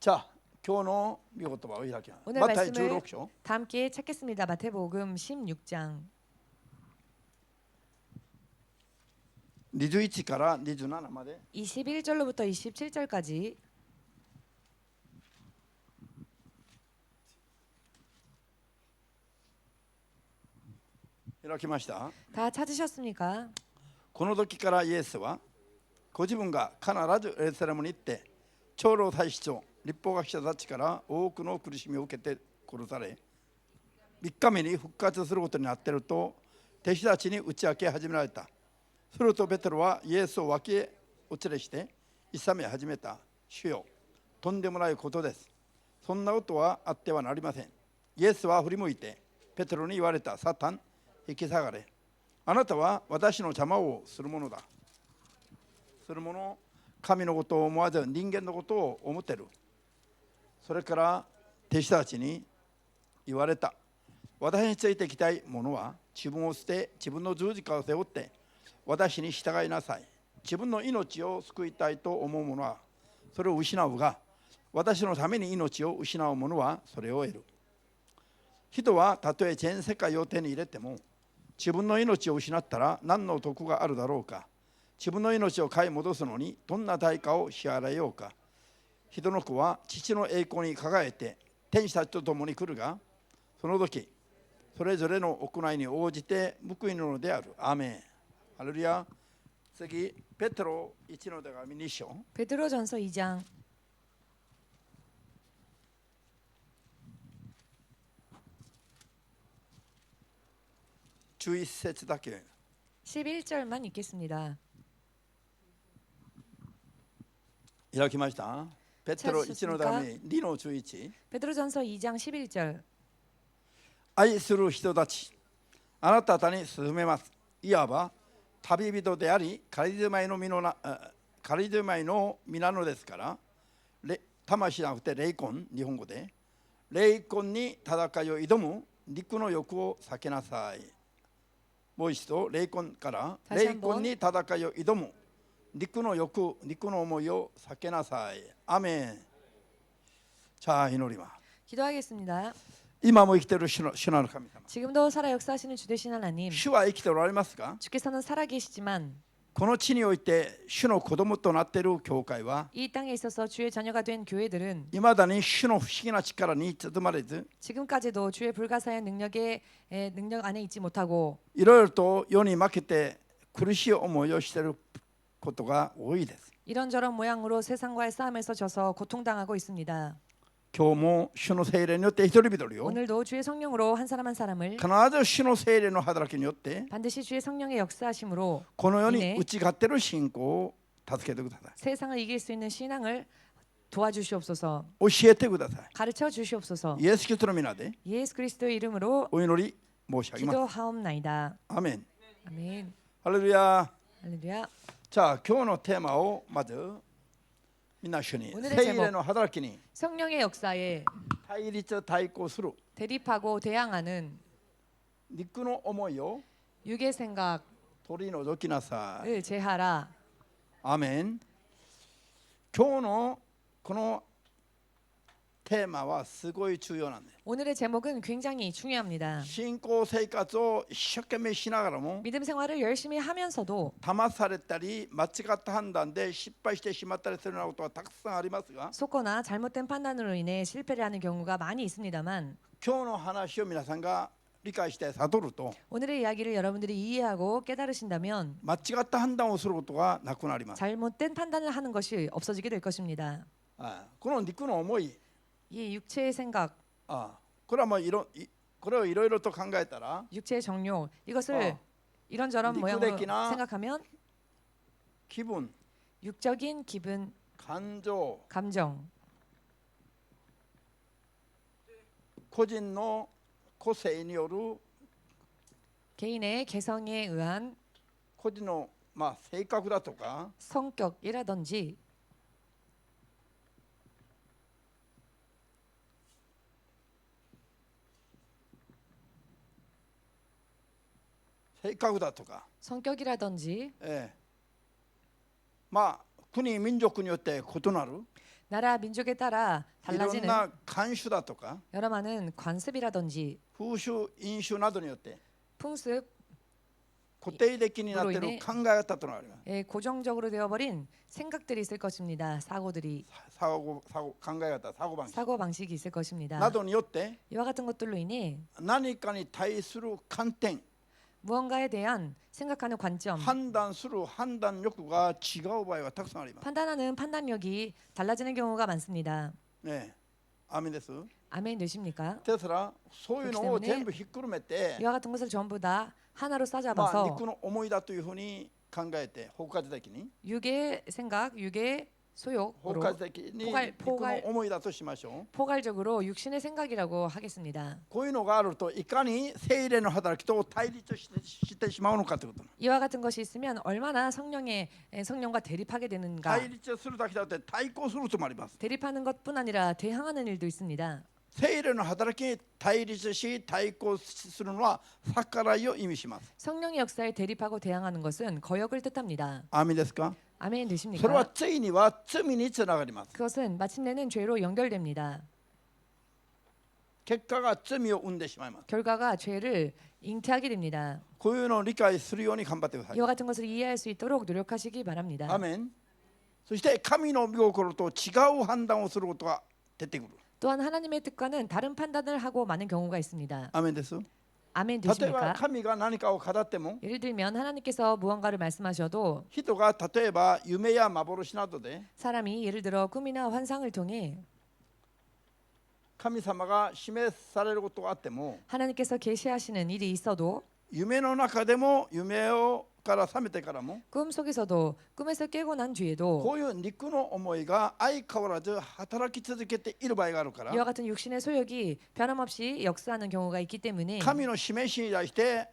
자, 今日の御言葉を開きます。 오늘 マタイ 말씀을 16章 다 함께 찾겠습니다. 마태복음 16장 21から27まで 21절로부터 27절까지 開きました。 다 찾으셨습니까? この時からイエスはご自分が必ずエルサレムに行って長老祭司長立法学者たちから多くの苦しみを受けて殺され3日目に復活することになっていると弟子たちに打ち明け始められた。するとペテロはイエスを脇へお連れしていさめ始めた。主よ、とんでもないことです。そんなことはあってはなりません。イエスは振り向いてペテロに言われた。サタン、引き下がれ。あなたは私の邪魔をするものだ。するもの、神のことを思わず人間のことを思っている。それから弟子たちに言われた。私についてきたい者は自分を捨て自分の十字架を背負って私に従いなさい。自分の命を救いたいと思う者はそれを失うが、私のために命を失う者はそれを得る。人はたとえ全世界を手に入れても自分の命を失ったら何の得があるだろうか。自分の命を買い戻すのにどんな代価を支払えようか。人の子は父の栄光に輝いて天使たちと共に来るが、その時それぞれの行いに応じて報いるのである。アーメン。ハレルヤ。次、ペテロ1の手紙2章 베드로전서 2장 11節だけ 11절만 읽겠습니다. 開きました。ペテロ1の手紙2の11。 베드로전서 2장 11절 愛する人たち、あなた方に勧めます。いわば旅人であり仮住まいの身なのですから、魂じゃなくて霊魂、日本語で霊魂に戦いを挑む肉の欲を避けなさい。もう一度、霊魂から霊魂に戦いを挑む肉の欲、肉の思いを避けなさい。アメン。자、祈ります。 기도하겠습니다. 今も生きている主の神様、 지금도 살아 역사하시는 주 되신 하나님, 主は生きておられますか？ 주께서는 살아계시지만 この地において主の子供となっている教会は 이 땅에 있어서 주의 자녀가 된 교회들은 いまだに主の不思議な力に包まれず、 지금까지도 주의 불가사의 능력 안에 있지 못하고 いろいろと世に負けて苦しい思いをしていることが多いです。 이런저런 모양으로 세상과의 싸움에서 져서 고통당하고 있습니다. 今日も主の聖霊によって一人一人を 오늘도 주의 성령으로 한 사람 한 사람을 必ず主の聖霊の働きによって 반드시 주의 성령의 역사하심으로 この世に 이내 打ち勝っている信仰を助けてください。 세상을 이길 수 있는 신앙을 도와주시옵소서. 教えてください。 가르쳐 주시옵소서. イエス・キリストの皆で 예수 그리스도의 이름으로 お祈り申し上げます。 기도하옵나이다. アメン。 아멘. ハレルヤ。 할렐루야. じゃあ今日のテーマをまずみんな一緒に、 오늘의 聖霊の働きに 성령의 역사에 対立対抗する 대립하고 대항하는 肉の思いを 육의 생각을 取り除きなさい。 제하라. アメン。今日のこのテーマはすごい重要なんです。 오늘의 제목은 굉장히 중요합니다. 信仰生活を一生懸命しながらも 믿음 생활을 열심히 하면서도 騙されたり間違った判断で失敗してしまったりするようなことはたくさんありますが、 속거나 잘못된 판단으로 인해 실패를 하는 경우가 많이 있습니다만 今日の話を皆さんが理解して悟ると 오늘의 이야기를 여러분들이 이해하고 깨달으신다면 間違った判断をすることがなくなります。 잘못된 판단을 하는 것이 없어지게 될 것입니다. この肉の思い、 이 육체의 생각, これはもうこれをいろいろと考えたら 육체의 정욕 이것을 이런저런 모양으로 리쿠데키나 생각하면 気分、 육적인 기분, 感情、 감정, 個人の個性による 개인의 개성에 의한 個人の性格だとか 성격이라든지 性格だとか、 성격이라든지 国民族によって異なる 나라 민족에 따라 いろん 달라지는 な慣習だとか 여러 많은 관습이라든지 風習飲酒などによって 풍습, 固定的になっている考え方というのがあります。 고정적으로 되어버린 생각들이 있을 것입니다. 사고들이 考え方、사고 방식 사고 방식이 있을 것입니다. などによって 이와 같은 것들로 인해 何かに対する観点、 무언가에 대한 생각하는 관점, 判断する判断力が違う場合はたくさんあります。 판단하는 판단력이 달라지는 경우가 많습니다. ねえ、アーメンです。 아멘 되십니까? ですからそういうのを全部ひっくるめて、 이와 같은 것을 전부 다 하나로 まあ 싸잡아서 肉の思いだというふうに考えて、包括的に 육의 생각, 육의 包 소욕으로 括的に肉の思いだとしましょう。 포괄적으로 육신의 생각이라고 하겠습니다. こういうのがあるといかに聖霊の働きと対立してしまうのかということ。 이와 같은 것이 있으면 얼마나 성령과 대립하게 되는가. 対立するだけだって対抗するともあります。 대립하는 것뿐 아니라 대항하는 일도 있습니다. 聖霊の働きに対立し対抗するのは逆らいを意味します。 성령의 역사에 대립하고 대항하는 것은 거역을 뜻합니다. アーメンですか？ 아멘 それは 되십니까? ついには罪につながります。 그것은 마침내는 죄로 연결됩니다. 結果が罪を生んでしまいます。 결과가 죄를 잉태하게 됩니다. こういうのを理解するように頑張ってください。 이와 같은 것을 이해할 수 있도록 노력하시기 바랍니다. アーメン。そして神の御心と違う判断をすることが出てくる。 또한 하나님의 뜻과는 다른 판단을 하고 많은 경우가 있습니다. アーメンです。 아멘 例えば 되십니까? 神が何かを語っても 예를 들면 하나님께서 무언가를 말씀하셔도 人が例えば夢や幻などで 사람이 예를 들어 꿈이나 환상을 통해 神様が示されることがあっても 하나님께서 계시하시는 일이 있어도 夢の中でも夢をから覚めてからも 꿈 속에서도 꿈에서 깨고 난 뒤에도 こういう肉の思いが相変わらず働き続けている場合があるから 이와 같은 육신의 소욕이 변함없이 역사하는 경우가 있기 때문에 神の示しに対して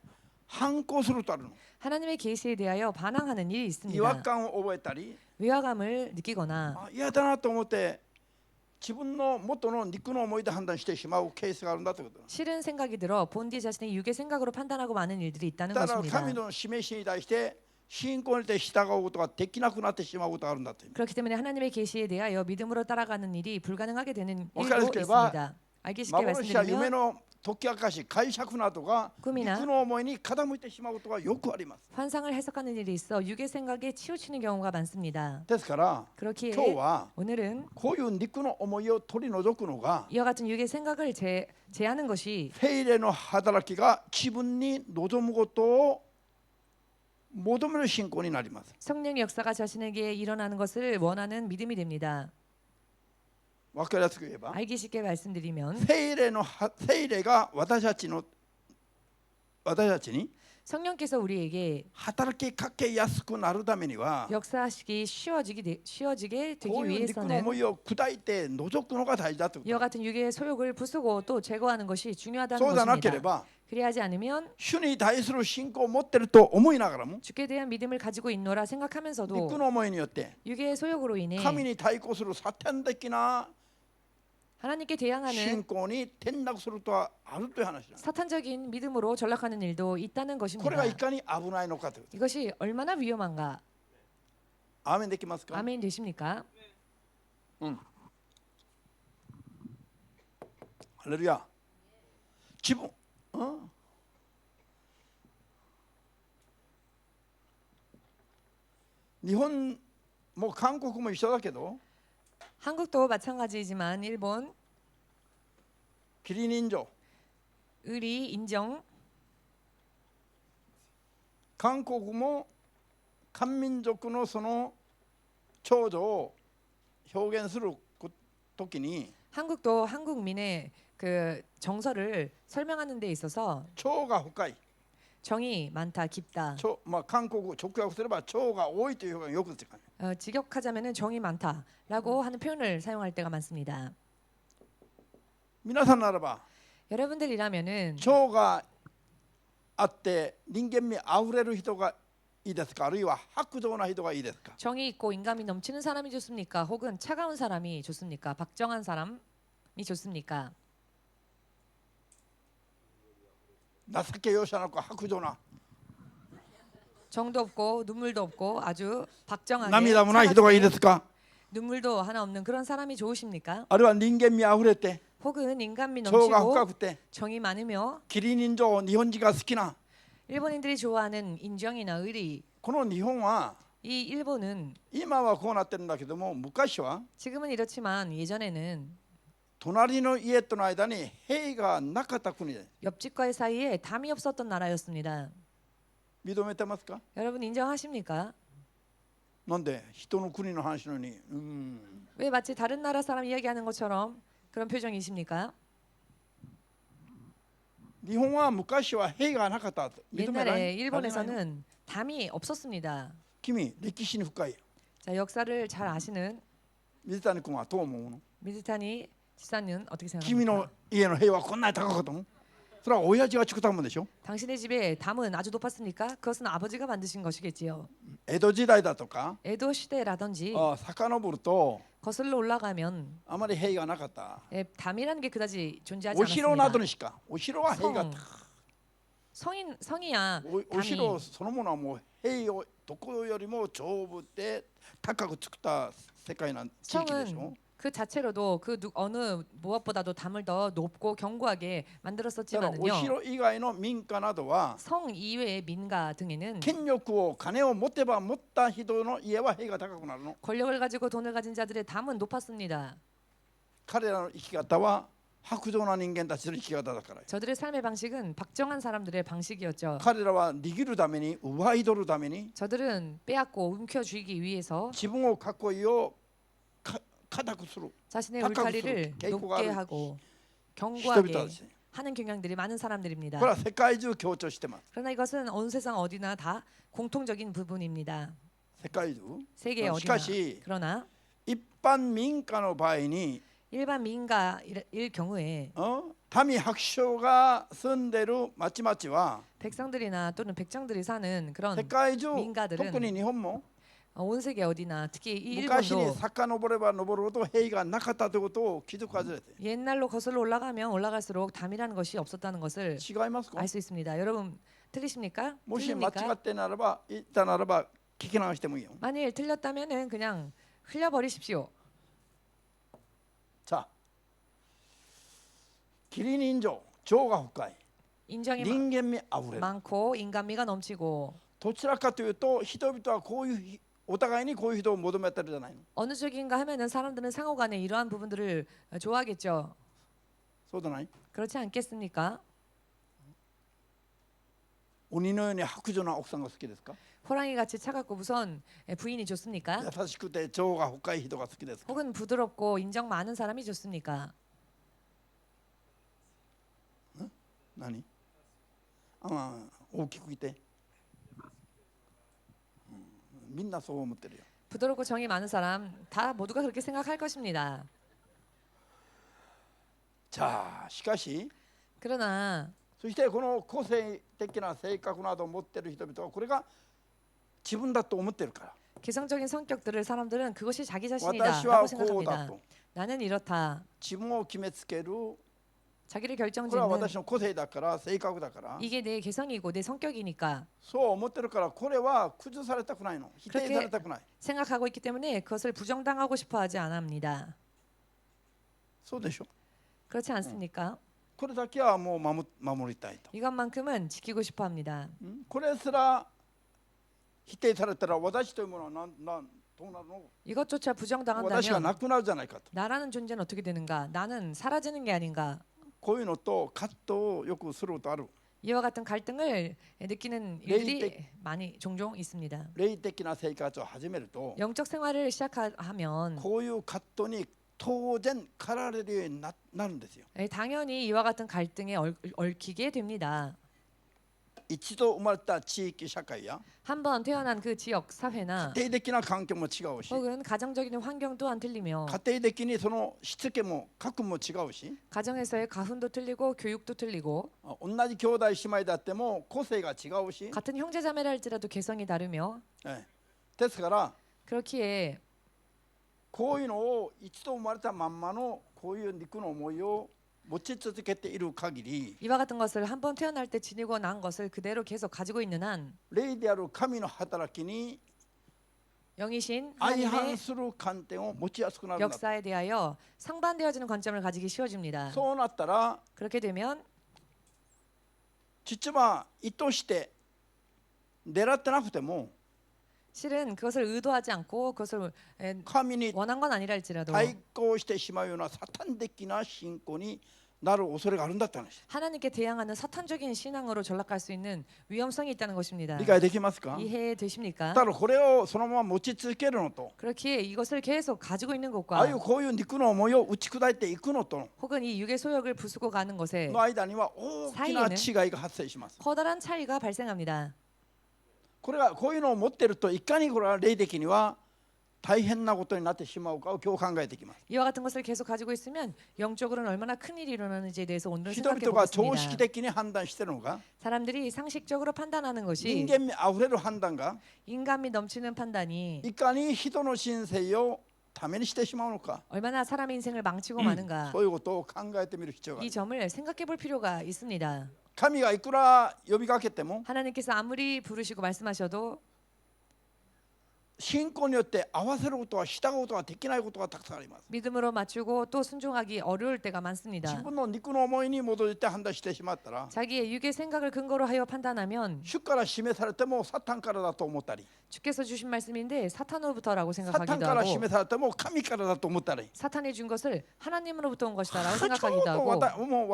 反抗するとあるの。 하나님의 계시에 대하여 반항하는 일이 違和 있습니다. 感を覚えたり 위화감을 느끼거나 あ嫌だなと思って自分の元の肉の思いで判断してしまうケースがあるんだということ。 싫은 생각이 들어 본디 자신의 육의 생각으로 판단하고 많은 일들이 있다는 だから 것입니다. 神の示しに対して信仰に対して従うことができなくなってしまうことがあるんだという。 그렇기 때문에 하나님의 계시에 대하여 믿음으로 따라가는 일이 불가능하게 되는 일도 わかりやすければ 있습니다. 알기 쉽게 幻や夢 말씀드리면 の解き明かし解釈などが肉 꿈이나 の思いに傾いてしまうことがよくあります。 환상을 해석하는 일이 있어 육의 생각에 치우치는 경우가 많습니다. ですから 그렇기에 今日は 오늘은 こういう肉の思いを取り除くのが 이와 같은 육의 생각을 제하는 것이 聖霊の働きが自分に望むことを求める信仰になります。 성령의 역사가 자신에게 일어나는 것을 원하는 믿음이 됩니다. わかりやすく言えば 알기 쉽게 말씀드리면 聖霊が私たちに 성령께서 우리에게 働きかけやすくなるためには 역사하시기 쉬워지게 되기 こういう肉の 위해서는 思いを砕いて除くのが大事だというこ 이와 같은 육의 소욕을 부수고 또 제거하는 것이 と。 중요하다는 そうじゃなけれ 것입니다. ば 그리하지 않으면 主に対する信仰を持っていると思いながらも 주께 대한 믿음을 가지고 있노라 肉 생각하면서도 の思いによって 육의 소욕으로 인해 神に対抗するサタン的な 하나님께 信 대항하는 仰に転落するとはあるという話だ。 사탄적인 믿음으로 전락하는 일도 있다는 これ 것입니다. がいかに危ないのかということ。 이것이 얼마나 위험한가? アーメンできますか？ 아멘 되십니까? ハレルヤ。自分、日本も韓国も一緒だけど 한국도 마찬가지지만 일본, キリ人情 의리, 인정, 韓国も漢民族のその長女を表現する時に 한국도 한국민의 그 정서를 설명하는 데 있어서 長が深い 정이 많다, 깊다. 韓国直訳すれば長が多いという表現をよく使う。 직역하자면은 정이 많다라고 하는 표현을 사용할 때가 많습니다. 皆さんならば 여러분들이라면은 長があって人間味あふれる人がいいですか、あるいは薄情な人がいいですか。 정이 있고 인감이 넘치는 사람이 좋습니까? 혹은 차가운 사람이 좋습니까? 박정한 사람이 좋습니까? 情け容赦なく薄情な 정도 없고 눈물도 없고 아주 박정하게 涙もない人がいいですか。 눈물도 하나 없는 그런 사람이 좋으십니까? あるいは人間味あふれて 혹은 인간미 情が深 넘치고 くて 정이 많으며 キリ人情日本人が好きな 일본인들이 좋아하는 인정이나 의리 この日本は 이 일본은 今はこうなってるんだけども昔は 지금은 이렇지만 예전에는 隣の家との間に塀がなかった国で 옆집과의 사이에 담이 없었던 나라였습니다. 認めてますか 여러분 인정하십니까? なんで人の国の話のように 왜 마치 다른 나라 사람 이야기하는 것처럼 그런 표정이십니까? 日本は昔は塀がなかった認めら 옛날에 れないの 일본에서는 담이 없었습니다. 君歴史に深い 자, 역사를 잘 아시는 水谷君はどう思うの 미즈타니 지사는 어떻게 君 생각합니까? の家の塀はこんなに高かったのそれは親父が作ったもんでしょ 당신의 집에 담은 아주 높았습니까? 그것은 아버지가 만드신 것이겠지요. 江戸時代だとか 에도 시대라든지 遡ると 거슬러 올라가면 あまり塀がなかった 담이라는 게 그다지 존재하지 お城など 않았습니다. にしかお城は塀があった 성이야 お城 담이 そのものはもう塀をどこよりも丈夫で高く作った世界な地域でしょ 성은 그 자체로도 어느 무엇보다도 담을 더 높고 견고하게 だからお 만들었었지만은요. 城以外の民家などは 성 이외의 민가 등에는 権力を金を持てば持った人の家は塀が高くなるの 권력을 가지고 돈을 가진 자들의 담은 높았습니다. 彼らの生き方は薄情な人間たちの生き方だから 저들의 삶의 방식은 박정한 사람들의 방식이었죠. 彼らは握るために奪い取るために 저들은 빼앗고 움켜쥐기 위해서 自分を囲いを固くする 자신의 탁하고 울타리를 계획 높게 고가를 하고 人々 견고하게 たち 하는 경향들이 많은 これ 사람들입니다. は世界中強調してます 그러나 이것은 온 세상 어디나 다 공통적인 부분입니다. 世界中 세계 し 어디나. かし 그러나 一般民家の場合に 일반 민가일 경우에 民百姓が住んでる町々は 백성들이나 또는 백정들이 사는 그런 世界中 민가들은 特に日本も 온 세계 어디나 특히 이 昔に 일본도 遡れば登るほど塀がなかったということを気づくはずです 옛날로 거슬러 올라가면 올라갈수록 담이라는 것이 없었다는 것을 違いますか 알 수 있습니다. 여러분 틀리십니까? もし間違 틀립니까? ってならば言ったならば聞き直してもいいよ 만일 틀렸다면은 그냥 흘려버리십시오. さあキリ人情情が深い 인정이 人間味あふれる 많고 인간미가 넘치고 どちらかというと人々はこういうお互いにこういう人を求めてるじゃないの 어느 쪽인가 하면은 사람들은 상호간에 이러한 부분들을 좋아하겠죠. そうじゃない 그렇지 않겠습니까? 鬼のように白状な奥さんが好きですか 호랑이 같이 차갑고 무서운 부인이 좋습니까? 優しくて情が深い人が好きですか 혹은 부드럽고 인정 많은 사람이 좋습니까? 何大きくいて、みんなそう思ってるよ 부드럽고 정이 많은 사람 다 모두가 그렇게 생각할 것입니다. じゃあしかし 그러나 そしてこの個性的な性格などを持っている人々はこれが自分だと思ってるから 개성적인 성격들을 사람들은 그것이 자기 私 자신이다라고 はこうだ 생각합니다. と 나는 이렇다. 自分を決めつける 자기를 これは 결정짓는 私の個性だから性格だから 이게 내 개성이고 내 성격이니까 そう思ってるからこれは崩されたくないの否定されたくない 생각하고 있기 때문에 그것을 부정당하고 싶어하지 않합니다. そうでしょ 그렇지 않습니까? これだけはもう守りたいと 이것만큼은 지키고 싶어합니다. これすら否定されたら私というものはどうなるの 이것조차 私が 부정당한다면 なくなるじゃないかと 나라는 존재는 어떻게 되는가? 나는 사라지는 게 아닌가? こういうのと葛藤をよくすることある 이와 같은 갈등을 느끼는 일들이 많이 종종 있습니다. 霊的な生活を始めると 영적 생활을 시작하면 こういう葛藤に当然駆られるようになるんですよ 당연히 이와 같은 갈등에 얽히게 됩니다. 一度生まれた地域社会や 한번 태어난 그 지역 사회나 家庭的な環境も違うし 혹은 가정적인 환경 또한 틀리며 家庭的にそのしつけも核も違うし 가정에서의 가훈도 틀리고 교육도 틀리고 同じ兄弟姉妹であっても個性が違うし 같은 형제자매라 할지라도 개성이 다르며 ですから 그렇기에 こういうのを一度生まれたまんまのこういう肉の思いを持ち続けている限り 이와 같은 것을 한번 태어날 때 지니고 난 것을 그대로 계속 가지고 있는 한 霊である神の働きに 영이신 相 하나님의 反する観点を持ちやすくなるんだ。 역사에 대하여 상반되어지는 관점을 가지기 쉬워집니다. そうなったら 그렇게 되면 実は意図して狙ってなくても 실은 그것을 의도하지 않고 그것을 神に 원한 건 아니라 할지라도 対抗してしまうようなサタン的な信仰になる恐れがあるんだって話。 하나님께 대항하는 사탄적인 신앙으로 전락할 수 있는 위험성이 있다는 것입니다. 理解できますか？ 이해되십니까? だからこれをそのまま持ち続けるのと 그렇기에 이것을 계속 가지고 있는 ああ 것과 いうこういう肉の思いを打ち砕いていくのと 혹은 이 육의 소욕을 부수고 가는 것에 の間には大きな違いが発生します。 커다란 차이가 발생합니다. これがこういうのを持っているといかにこれは霊的には大変なことになってしまうかを今日考えていきます。 이와 같은 것을 계속 가지고 있으면 영적으로는 얼마나 큰 일이 일어나는지에 대해서 오늘 人 생각해 々が常 보겠습니다. 識的に判断しているのが 사람들이 상식적으로 판단하는 것이 人間味あふれる判断が 인간미 넘치는 판단이 いかに人の人生をためにしてしまうのか 얼마나 사람의 인생을 망치고 마는가 そういうことを考えてみる必要があ 이 る。 점을 생각해 볼 필요가 있습니다. 神がいくら呼びかけても 하나님께서 아무리 부르시고 말씀하셔도 信仰によって合わせることは従うことができないことがたくさんあります。 믿음으로 맞추고 또 순종하기 어려울 때가 自 많습니다. 分の肉の思いに基づいて判断してしまったら 자기의 육의 생각을 근거로 하여 판단하면 主から示されてもサタンからだと思ったり 주께서 주신 말씀인데 사탄으로부터라고 サタン 생각하기도 から 하고 示されても神からだと思ったり 사탄이 준 것을 하나님으로부터 온 것이다라고 ちょう 생각하기도 ど 하고 もう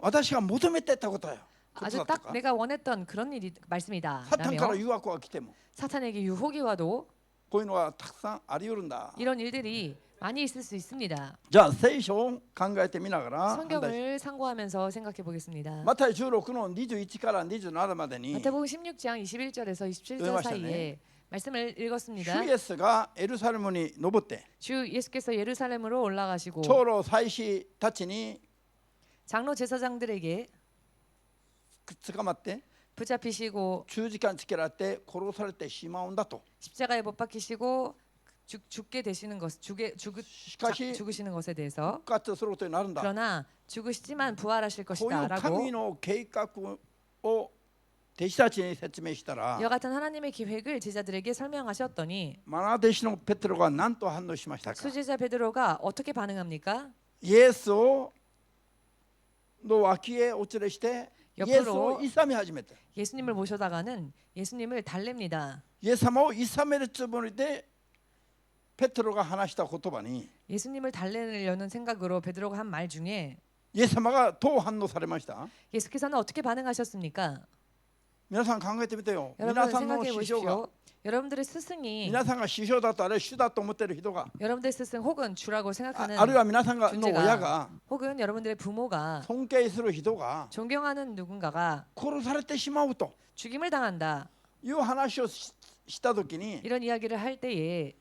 私が求めてたことよ。 아주 딱 내가 원했던 그런 일이 말씀이다 サタンから 라며 誘惑が来ても 사탄에게 유혹이 와도 こういうのはたくさんあり得るんだ。 이런 일들이 많이 있을 수 있습니다. じゃあ聖書を考えてみながら判断し 성경을 참고하면서 생각해 보겠습니다. マタイ16の21から27までに 마태복음 16장 21절에서 27절 사이에 말씀을 읽었습니다. 主イエスがエルサレムに登って 주 예수께서 예루살렘으로 올라가시고 長老祭司たちに 장로 제사장들에게 捕まって 붙잡히시고 十字架につけられて殺されてしまうんだと。 십자가에 못 박히시고 죽게 되시는 것, しかし 죽으시는 것에 대해서 復活することになるんだ。 그러나 죽으시지만 부활하실 こういう 것이다라고 神の計画を弟子たちに説明したら 이와 같은 하나님의 계획을 제자들에게 설명하셨더니 マナ弟子のペテロが何と反応しましたか。 수제자 베드로가 어떻게 반응합니까? イエスをの脇へお連れしてイエスを諌め始めて 예수님을 모셔다가는 예수님을 달랩니다. イエス様を諌めるつもりでペテロが話した言葉に 예수님을 달래려는 생각으로 베드로가 한 말 중에 イエス様がどう反応されました。 예수께서는 어떻게 반응하셨습니까? 皆さん考えてみてよ。 여러분 皆さんの 생각해 師匠が 보십시오. 여러분들의 스승이 皆さんが師匠だとあれ主だと思っている人が 여러분들의 스승 혹은 주라고 あ 생각하는 るいは皆さんがの親が 혹은 여러분들의 부모가 尊敬する人が 존경하는 누군가가 殺されてしまうと 죽임을 당한다. いう話をしたときに 이런 이야기를 할 때에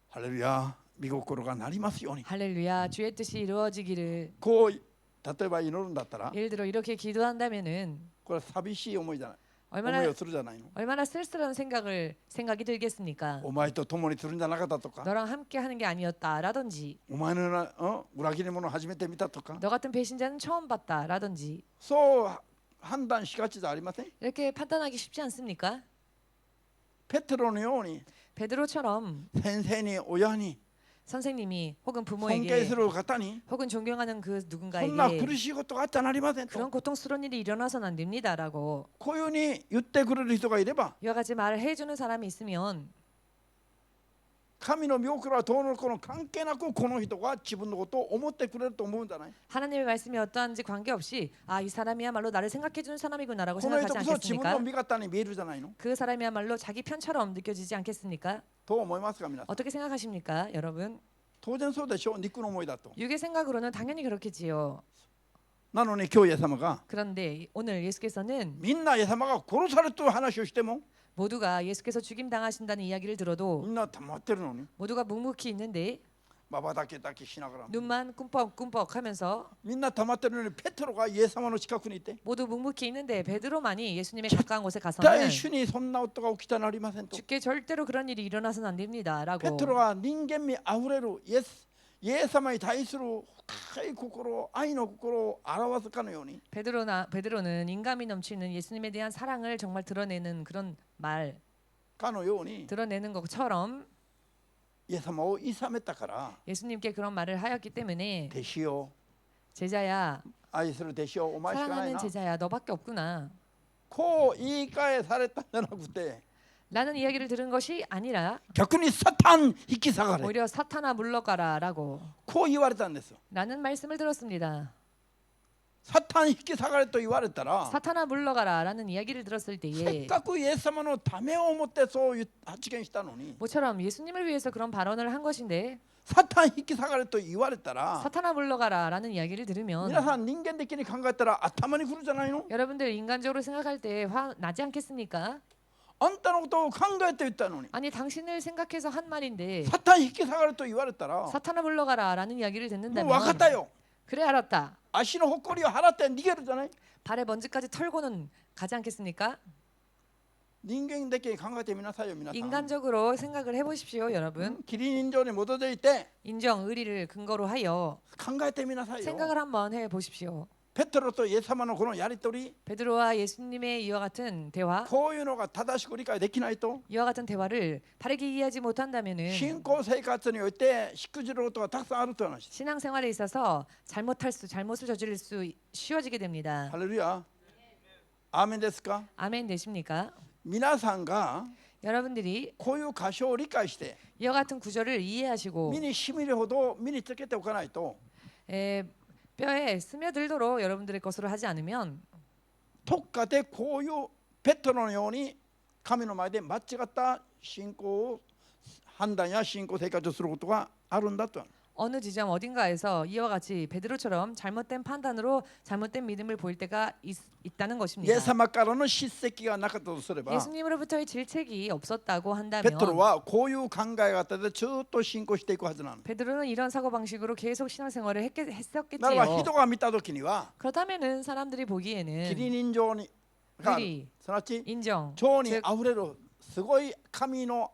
ハレルヤ御心がなりますように 할렐루야 주의 뜻이 이루어지기를 こう例えば祈るんだったら 예를 들어 이렇게 기도한다면은 これは寂しい思いじゃない思 얼마나 いをするじゃないの。 얼마나 쓸쓸한 생각이 들겠습니까? お前と共にするんじゃなかったとか 너랑 함께 하는 게 아니었다라든지 お前のような裏切り者を初めて見たとか 너 같은 배신자는 처음 봤다라든지 そう判断しがちじゃありません。 이렇게 판단하기 쉽지 않습니까? ペテロのように 베드로처럼 先生に親に 선생님이 혹은 尊敬 부모에게 する方に 혹은 존경하는 그 そんな 누군가에게 苦しいことがあってはなりませんと 그런 고통스러운 일이 일어나서는 안 됩니다라고 こういうふうに言ってくれる人がいれば 이와 같이 말을 해주는 사람이 있으면 神の御心はどうのこの関係なくこの人が自分のことを思ってくれると思うんじゃない。 하나님의 말씀이 어떠한지 관계없이 아, 이 사람이야말로 나를 생각해주는 사람이구나라고 この人 생각하지 こそ自分の 않겠습니까? 味方に見えるじゃないの 그 사람이야말로 자기 편처럼 느껴지지 않겠습니까? と思いますか皆さん。 어떻게 생각하십니까, 여러분? 当然そうでしょう。肉の思いだと。 육의 생각으로는 당연히 그렇겠지요. なのに今日イエス様が 그런데 오늘 예수께서는 みんなイエス様が殺されるという話をしても 모두가 예수께서 죽임 당하신다는 이야기를 들어도 みんな黙ってるのに 모두가 묵묵히 있는데 まばだけだけしながら 눈만 꿈뻑꿈뻑하면서 みんな黙ってるのにペテロがイエス様の近くにいて 모두 묵묵히 있는데 베드로만이 예수님의 가까운 곳에 絶 가서는 対主にそんなことが起きたなりませんと。 주께 절대로 그런 일이 일어나서는 안 ペ 됩니다라고 テロは人間味あふれるイエス様に対する深い心愛の心を表すかのように 베드로는 인감이 넘치는 예수님에 대한 사랑을 정말 드러내는 그런 말かのように 드러내는 것처럼 イエス様をいさめたから 예수님께 그런 말을 하였기 때문에 弟子を 제자야, 愛する弟子をお前しかない 사랑하는 な 제자야, 너밖에 없구나. こう言い換えされたんじゃなくて 라는 이야기를 들은 것이 아니라 逆にサタン引き下がれ 오히려 사탄아 물러가라라고 こう言われたんです。 라는 말씀을 들었습니다. サタン引き下がれと言われたら 사탄아 물러가라라는 이야기를 들었을 せっ 때에 かくイエス様のためを思ってそういう発言したのに 모처럼 예수님을 위해서 그런 발언을 한 것인데 サタン引き下がれと言われたら 사탄아 물러가라라는 이야기를 들으면 皆さん人間的に考えたら頭にくるじゃないの 여러분들 인간적으로 생각할 때 화 나지 않겠습니까? あんたのことを考えて言ったのに 아니 당신을 생각해서 한 말인데 サタン引き下がれと言われたらも 사탄아 물러가라라는 이야기를 う分 듣는다면 かったよ 그래 알았다. 足のほこりを払って逃げるじゃない 발에 먼지까지 털고는 가지 않겠습니까? 人間的に考えてみなさいよ皆さん 인간적으로 생각을 해보십시오 여러분. キリ人情に基づいて 인정 의리를 근거로 하여 考えてみなさいよ 생각을 한번 해보십시오. ペトロとイエス様のこのやり取り 베드로와 예수님의 이와 같은 대화, こういうのが正しく理解できないと 이와 같은 대화를 바르게 이해하지 못한다면은 信仰生活においてしくじることがたくさんあるという話 신앙생활에 있어서 잘못을 저지를 수 쉬워지게 됩니다. ハレルヤアーメンですか 아멘 되십니까? 皆さんが 여러분들이 こういう箇所を理解して 이와 같은 구절을 이해하시고 身に染みるほど身につけておかないと 뼈에 스며들도록 여러분들의 것으로 하지 않으면 どっかでこういうペトロのように神の前で間違った信仰を判断や信仰生活をすることがあるんだと 어느 지점 어딘가에서 이와 같이 베드로처럼 잘못된 판단으로 잘못된 믿음을 보일 때가 있다는 イエ 것입니다. ス様からの叱責がなかったとすれば 예수님으로부터의 질책이 없었다고 ペ 한다면 トロはこういう考え方でずっと信仰していくはずなの 베드로는 이런 사고 방식으로 계속 신앙생활을 ならば 했었겠지요. 人が見た時には 그렇다면은 사람들이 キ 보기에는 リ人情にがある 의리, すなわち 인정, 情に 즉 あふれるすごい神の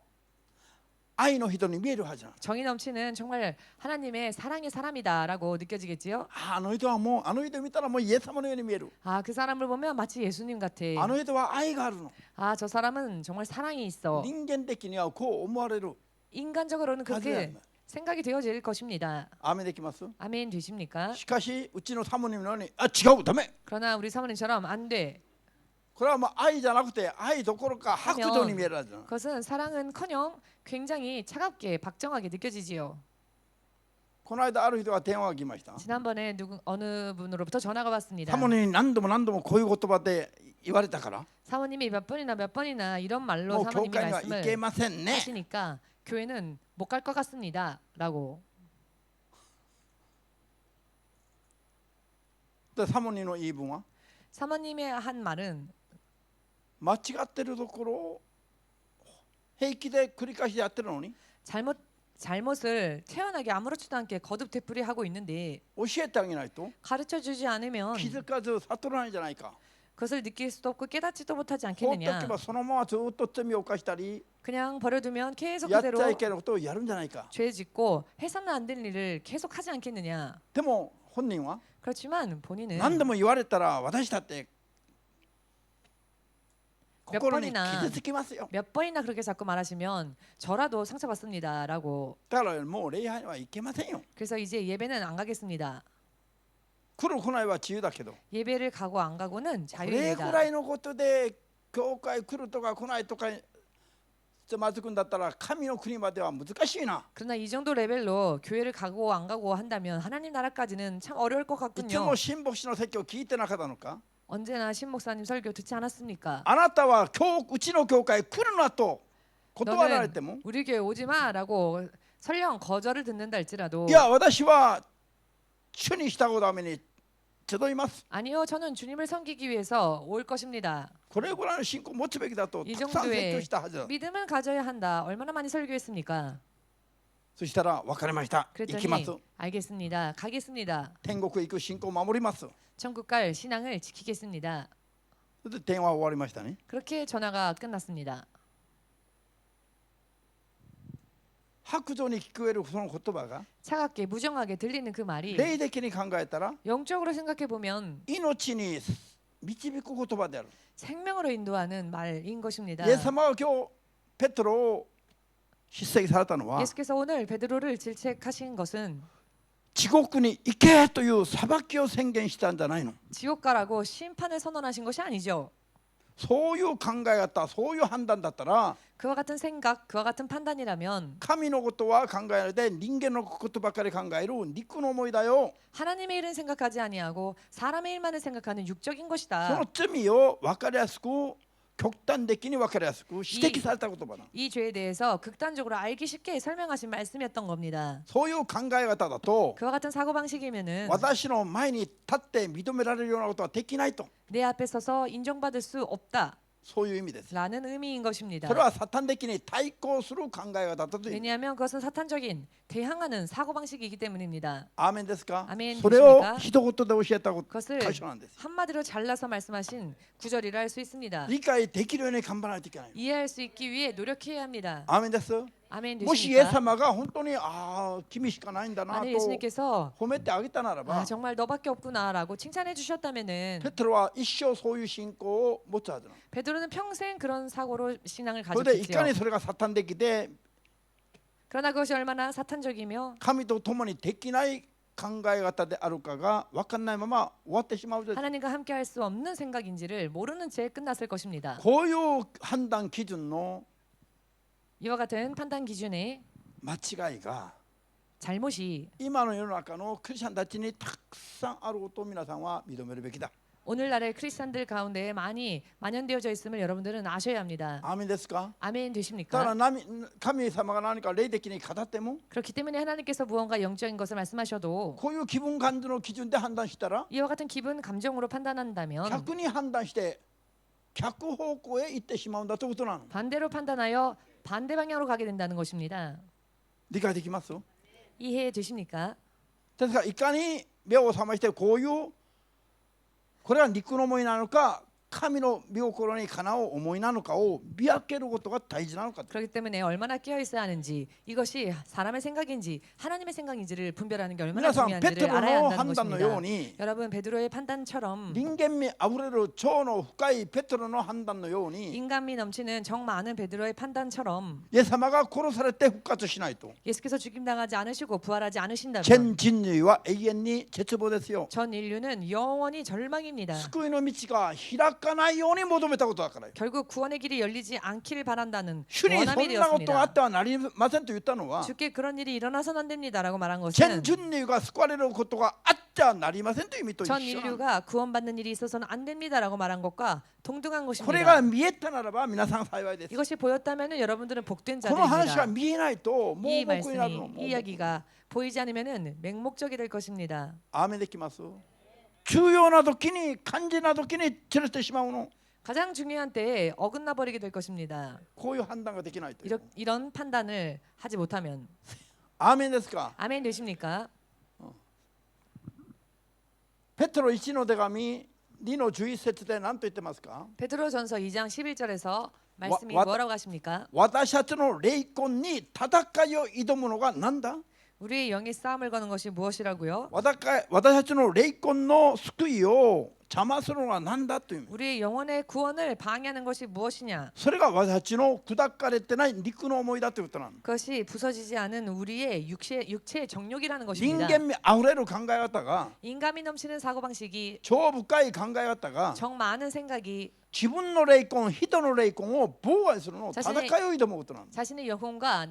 愛の人に見えるはずなの 정이 넘치는 정말 하나님의 사랑의 사람이다라고 느껴지겠지요. あの人はもうあの人見たらもうイエス様のように見える 아, 그 사람을 보면 마치 예수님 같아. あの人は愛があるの 아, 저 사람은 정말 사랑이 있어. 人間的にはこう思われる 인간적으로는 그렇게 생각이 되어질 것입니다. アーメンできます 아멘 되십니까? しかしうちのサモニムのようにあ違うダメ 그러나 우리 사모님처럼 안 돼. これはもう愛じゃなくて愛どころか白状に見えるはずなの 그것은 사랑은커녕 굉장히 차갑게 박정하게 느껴지지요. この間ある人が電話が来ました 지난번에 어느 분으로부터 전화가 왔습니다. サモニに何度も何度もこういう言葉で言われたから 사모님이 몇 번이나 이런 말로 もう教 사모님이 会には行け 말씀을 ませんね 하시니까 교회는 못 갈 것 같습니다라고. でサモニの言い分は 사모님의 한 말은 間違ってるところを平気で繰り返しやってるのに 잘못을 태연하게 아무렇지도 않게 거듭 되풀이하고 있는데 教えてあげないと 가르쳐 주지 않으면 気づかず悟らないじゃないか 그것을 느낄 수도 없고 깨닫지도 못하지 放ってお 않겠느냐. けばそのままずっと罪を犯したり 그냥 버려두면 계속 やっち 그대로 ゃいけないことをやるんじゃないか 죄 짓고 해서는 안 될 일을 계속 하지 않겠느냐. でも本人は 그렇지만 본인은 何度も言われたら私だって몇 心に 번이나 傷つきますよ 몇 번이나 그렇게 자꾸 말하시면 저라도 상처받습니다라고. だからもう礼拝はいけませんよ 그래서 이제 예배는 안 가겠습니다. 来る来ないは自由だけど 예배를 가고 안 가고는 これぐ 자유입니다. らいのことで教会来るとか来ないとかつまずくんだったら神の国までは難しいな 그러나 이 정도 레벨로 교회를 가고 안 가고 한다면 하나님 나라까지는 참 어려울 것 いつ 같군요. も新牧師の説教を聞いてなかったのか 언제나 신 목사님 설교 듣지 않았습니까? あなたはうちの教会来るなと断られても 우리 교회 오지 마라고 설령 거절을 듣는다 할지라도 いや私は主に従うために集います 아니요 저는 주님을 섬기기 위해서 올 것입니다. これぐらいの信仰を持つべきだと 이 たくさん説 정도의 教したはず 믿음을 가져야 한다. 얼마나 많이 설교했습니까? そしたら分かりました行きます 그랬더니 알겠습니다. 가겠습니다. 天国へ行く信仰を守ります 천국 갈 신앙을 지키겠습니다. それで電話終わりましたね 그렇게 전화가 끝났습니다. 白状に聞こえるその言葉が 차갑게 무정하게 들리는 그 말이 霊的に考えたら 영적으로 생각해 보면 命に導く言葉である 생명으로 인도하는 말인 것입니다. イエス様は今日ペテロを叱責されたのは 예수께서 오늘 베드로를 질책하신 것은 地獄に行けという裁きを宣言したんじゃないの。 지옥 가라고 심판을 선언하신 것이 아니죠. そういう考え方、そういう判断だったら 그와 같은 생각, 그와 같은 판단이라면 神のことは考えないで人間のことばかり考える肉の思いだよ。 하나님의 일은 생각하지 아니하고 사람의 일만을 생각하는 육적인 そ 것이다. の罪を分かりやすく極端的に分かりやすく指摘された言葉だ。 이 죄에 대해서 극단적으로 알기 쉽게 설명하신 말씀이었던 겁니다. そういう考え方だと 그와 같은 사고 방식이면은 私の前に立って認められるようなことはできないと 내 앞에 서서 인정받을 수 없다. そういう意味です。 라는 의미인 것입니다. それはサタン的に対抗する考え方だという。 왜냐하면 그것은 사탄적인 대항하는 사고 방식이기 때문입니다. アーメンですか。 아멘 それを 되십니까? 一言で教えたこと 그것을 箇所なんです。 한마디로 잘라서 말씀하신 구절이라 할 수 있습니다. 理解できるように頑張らないといけない。 이해할 수 있기 위해 노력해야 합니다. アーメンです。 아멘 もしイエス 되십니까? 様が本当に君しかないんだな 만약 と 예수님께서 褒めてあげたならば 아, 정말 너밖에 없구나라고 칭찬해 주셨다면은 ペテロは一生そういう信仰を持つはずなの。 베드로는 평생 그런 사고로 신앙을 それでいかに 가졌겠지요. それがサタン的で 그러나 그것이 얼마나 사탄적이며 神と共にできない考え方であるかが分かんないまま終わってしまうです。 하나님과 함께 할 수 없는 생각인지를 모르는 채 끝났을 것입니다. こういう判断基準の 이와 같은 판단 기준에 間違いが 잘못이 今の世の中のクリスチャンたちにたくさんあることを皆さんは認めるべきだ。 오늘날의 크리스찬들 가운데 많이 만연되어져 있음을 여러분들은 아셔야 합니다. アーメンですか。 아멘 だか 되십니까? ら神様が何か霊的に語っても 그렇기 때문에 하나님께서 무언가 영적인 것을 말씀하셔도 こういう気分感じの基準で判断したら 이와 같은 기분 감정으로 판단한다면 逆に判断して逆方向へ行ってしまうんだということなの。 반대로 판단하여 반대 방향으로 가게 된다는 것입니다. 理解できます。 이해 되십니까? ですからいかに目を覚ましてこういうこれは肉の思いなのか神の御心にかなう思いなのかを見分けることが大事なのか。 그렇기 때문에 얼마나 깨어 있어야 하는지 이것이 사람의 생각인지 하나님의 생각인지를 분별하는 게 얼마나 皆さんペ 중요한지를 テロ 알아야 の 한다는 判断のよう 것입니다. に 여러분 베드로의 판단처럼 人間味あふれる超の深いペテロの判断のように 인간미 넘치는 정 많은 베드로의 판단처럼 イエス様が殺されて復活しないと 예수께서 죽임당하지 않으시고 부활하지 않으신다면 全人類は永遠に絶望ですよ。 전 인류는 영원히 절망입니다. 救いの道が開かないように求めたことだからよ。 결국 구원의 길이 열리지 않기를 바란다는 主にそ 원함이 んなことがあっ 되었습니다. てはなりませんと言ったのは 주께 그런 일이 일어나서는 안 됩니다라고 말한 全 것은 人類が救われることがあってはなりませんという意味と一 전 緒なの。 인류가 구원받는 일이 있어서는 안 됩니다라고 말한 것과 동등한 これが 것입니다. 見えたならば皆さん幸いです。 이것이 보였다면 여러분들은 복된 この話が 자들입니다. 見えないと盲 이 目になるの。 말씀이 이 이야기가 보이지 않으면은 맹목적이 될 것입니다. アーメンできます。重要な時に肝心な時に散れてしまうの。 가장 중요한 때에 어긋나 버리게 될 것입니다. こういう判断ができないという。 이런 판단을 하지 못하면 アーメンですか。 아멘 되십니까? ペテロ1の手紙2の11節で何と言ってますか。 베드로전서 2장 11절에서 말씀이 와- 뭐라고 하십니까? 私たちの霊魂に戦いを挑むのが何だ。 우리의 영의 싸움을 거는 것이 무엇이라고요? 私たちの霊魂の救いを邪魔するのは何だという。 우리의 영혼의 구원을 방해하는 것이 무엇이냐? それが私たちの砕かれてない肉の思いだということなの。 그것이 부서지지 않은 우리의 육체의 정욕이라는 人 것입니다. 間味あふれる考え方が 인감이 넘치는 사고방식이 超深い考え方が 정 많은 생각이 自分の霊魂人の霊魂を妨害するのを戦いを挑むことなの。 자신의 영혼과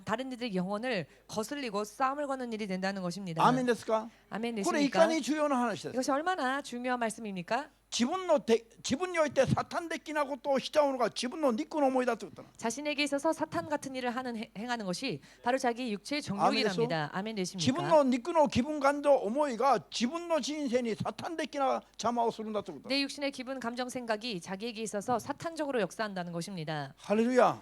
다른 이들의 영혼을 거슬리고 싸움을 거는 일이 된다는 것입니다. アーメンですか。 아멘 これいか 되십니까? に重要な話です。 이것이 얼마나 중요한 말씀입니까? 自分においてサタン的なことをしちゃうのが自分の肉の思いだということなの。 자신에게 있어서 사탄 같은 일을 행하는 것이 바로 자기 육체의 정욕이랍니다. 아멘 自分 되십니까? の肉の気分感情思いが自分の人生にサタン的な邪魔をするんだということ。 내 육신의 기분, 감정, 생각이 자기에게 있어서 사탄적으로 역사한다는 것입니다. ハレルヤ。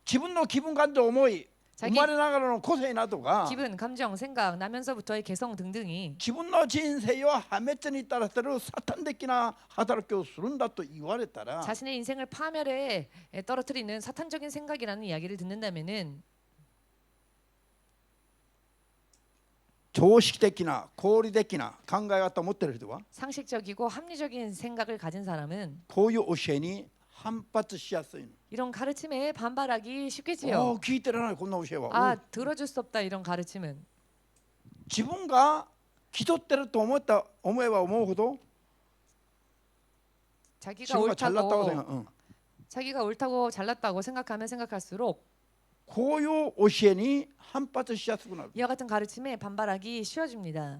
自分の気分感情思い生 자기 まれながらの個性などが 기분, 감정, 생각, 나면서부터의 개성 등등이 自分の人生を破滅に至らせるサタン的な働きをするんだと言われたら 자신의 인생을 파멸에 떨어뜨리는 사탄적인 생각이라는 이야기를 듣는다면은 常識的な合理的な考え方を持っている人は 상식적이고 합리적인 생각을 가진 사람은 こういう教えに反発しやすいの。 이런 가르침에 반발하기 あ 쉽겠지요. 聞いてられないこんな教えは 아, 들어줄 수 없다 이런 가르침은. 自分が気取ってると思えば思うほど 자기가 自分が잘났다고 옳다고 생각. 응. 자기가 옳다고 잘났다고 생각하면 생각할수록 こういう教えに反発しやすくなる。 이와 같은 가르침에 반발하기 쉬워집니다.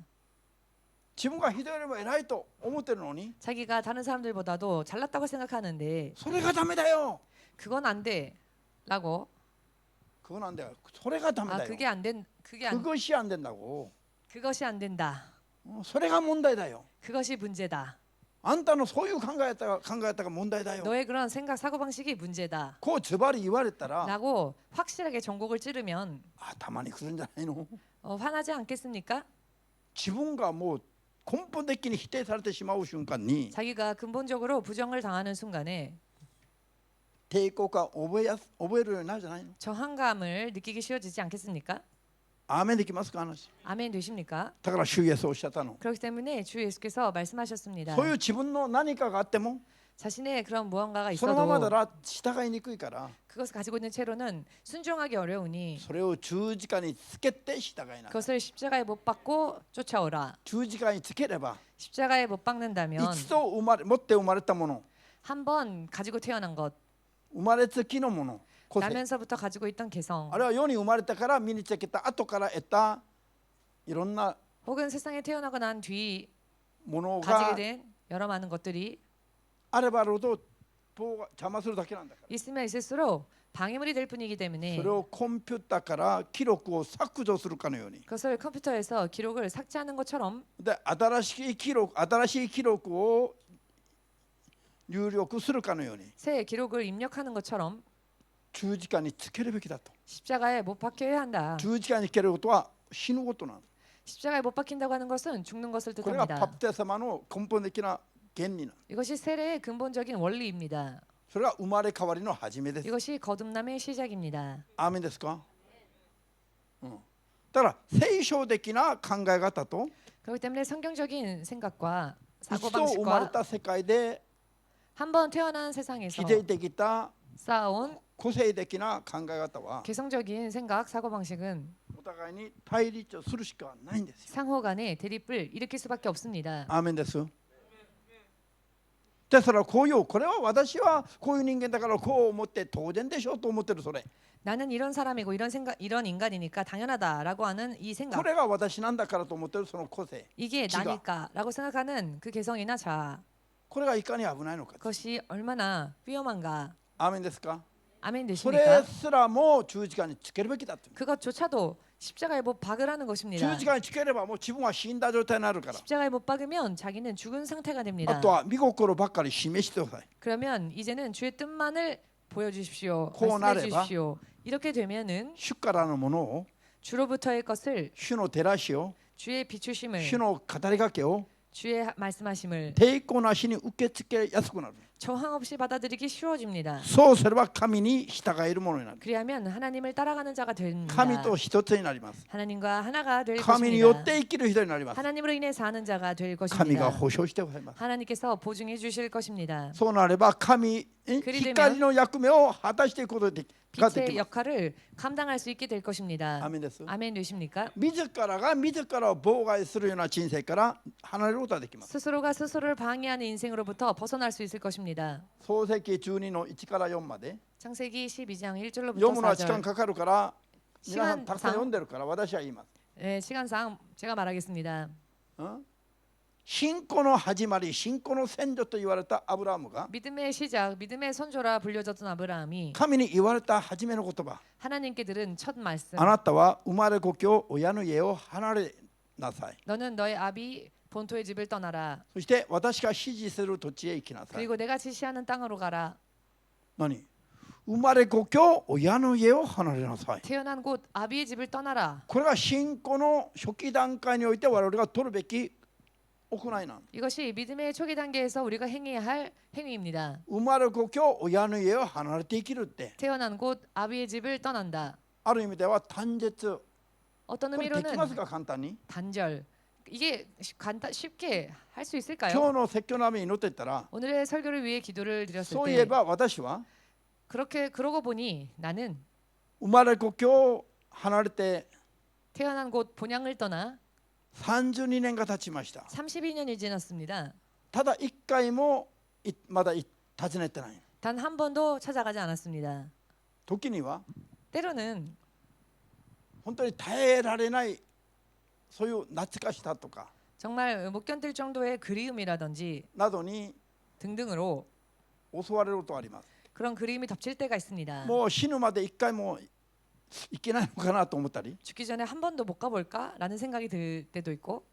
自分が人よりも偉いと思ってるのに 자기가 다른 사람들보다도 잘났다고 생각하는데 それがダメだよ。 그건 안 돼라고. こうなんだよ。それがダメ 아, だよ。 그게 안 된, 그것이 안 된다고. 그것이 안 된다. それが問題だよ。 그것이 문제다. あんたのそういう考え方が問題だよ。 너의 그런 생각 사고 방식이 문제다. こうズバリ言われたら 라고 확실하게 전곡을 찌르면 頭にくるんじゃないの。 화나지 않겠습니까? 自分がもう根本的に否定されてしまう瞬間に 자기가 근본적으로 부정을 당하는 순간에 抵抗感を覚えるようになるじゃないの。 저항감을 느끼기 쉬워지지 않겠습니까? アーメンできますか話。 아멘 되십니까? だから主イエスおっしゃったの。 그렇기 때문에 주 예수께서 말씀하셨습니다. そういう自分の何かがあっても 자신의 그런 무언가가 そのままな 있어도 ら従いにくいから 그것을 가지고 있는 채로는 순종하기 어려우니 それを十字架につけて従いな。 그것을 십자가에 못 박고 쫓아오라. 十字架につければ 십자가에 못 박는다면 一度持って生まれたもの 한 번 가지고 태어난 것, 生まれつきのもの個性 나면서부터 가지고 있던 개성, あるいは世に生まれてから身につけた後から得たいろんな 혹은 세상에 태어나고 난 뒤 もの 가지게 が 된 여러 많은 것들이 あればあるほど邪魔するだけなんだから 있으면 있을수록 방해물이 될 뿐이기 때문에 それをコンピューターから記録を削除するかのように 그것을 컴퓨터에서 기록을 삭제하는 것처럼 で新しい記録を入力するかのように 새 기록을 입력하는 것처럼 十字架につけるべきだと 십자가에 못 박혀야 한다. 十字架につけることは死ぬことなんだ 십자가에 못 박힌다고 하는 것은 죽는 것을 これが 뜻합니다. バプテスマの根本的な原理なんだ 이것이 세례의 근본적인 원리입니다. それが生まれ変わりの始めです 이것이 거듭남의 시작입니다. アーメンですか、だから聖書的な考え方と 그렇기 때문에 성경적인 생각과 一度生まれ 사고방식과 た世界で 한 번 태어난 세상에서 築いてきた 쌓아온 個性的な考え方は 개성적인 생각 사고방식은 お互いに対立をするしかないんですよ。 상호 간의 대립을 일으킬 수밖에 없습니다. アーメンです。ですからこれは私はこういう人間だからこう思って当然でしょうと思ってるそれ。 나는 이런 사람이고 이런 생각 이런 인간이니까 당연하다라고 하는 이 こ 생각 れが私なんだからと思ってるその個性。 이게 지가. 나니까라고 생각하는 그 개성이나 자아 これがいかに危ないのか。 그것이 얼마나 위험한가. アーメンですか。 아멘 それ 되십니까? すらも十字架につけるべきだと。 그것조차도 십자가에 못 박으라는 것입니다. 十字架につければもう自分は死んだ状態になるから。 십자가에 못 박으면 자기는 죽은 상태가 あ 됩니다. とは見心ばっかり示してください。 그러면 이제는 주의 뜻만을 보여주십시오. 고 말씀해 나래봐. 주십시오. 이렇게 되면은 主からのものを、 주로부터의 것을 主の照らしを、 주의 비추심을 主の語りかけを 주의 말씀하심을 抵抗なしに受け付けやすくなる。 저항 없이 받아들이기 쉬워집니다. そうすれば神に従えるものになる。 그리하면 하나님을 따라가는 자가 됩니다. 神と一つになります。 하나님과 하나가 될 神によっ 것입니다. て生きる人になります。 하나님으로 인해 사는 자가 될 神が 것입니다. 保証してくださいます。 하나님께서 보증해 주실 것입니다. そうなれば神、 그리되면 光の役目を果たしていくことができ 빛의 ます。 역할을 감당할 수 있게 될 ア 것입니다. ーメンです。 아멘 되십니까? 自らが自らを妨害するような人生から離れることができます。 스스로가 스스로를 방해하는 인생으로부터 벗어날 수 있을 것입니다. 創世記12の1から4まで 창세기 12장 1절로부터 読むのは時間 4절. かかるから皆さん 시간 たくさん読んでるから私は言います。 네, 시간상 제가 말하겠습니다. 信仰の始まり、信仰の先祖と言われたアブラハムが 믿음의 시작, 믿음의 선조라 불려졌던 아브라함이 神に言われた初めの言葉、 하나님께 들은 첫 말씀. あなたは生まれ故郷親の家を離れなさい。 너는 너의 아비 본토의 집을 떠나라. そして私が指示する土地へ行きなさい。 그리고 내가 지시하는 땅으로 가라. 何？生まれ故郷親の家を離れなさい。 태어난 곳 아비의 집을 떠나라. これが信仰の初期段階において我々が取るべき行いなん。 이것이 믿음의 초기 단계에서 우리가 행해야 할 행위입니다. 生まれ故郷親の家を離れて生きるって、 태어난 곳 아비의 집을 떠난다. ある意味では単絶。 어떤 これできます 의미로는 か簡単に？ 단절. 이게 쉽게 할 수 今 있을까요? 日の説教の雨に祈っていったら、 오늘의 설교를 위해 기도를 드렸을 そういえ 때 ば私は 그러고 보니 나는 生まれ故郷を離れて 태어난 곳 본향을 떠나 32年が経ちました。 32년이 지났습니다. ただ一回もまだ訪ねてない。 단 한 번도 찾아가지 않았습니다. 時には 때로는 本当に耐えられないそういう懐かしさとか 정말 못 견딜 정도의 그리움이라든지 などに 등등으로 襲われることがあります。 그런 그리움이 덮칠 때가 있습니다. もう死ぬまで一回も行けないのかなと思ったり 죽기 전에 한 번도 못 가볼까라는 생각이 들 때도 있고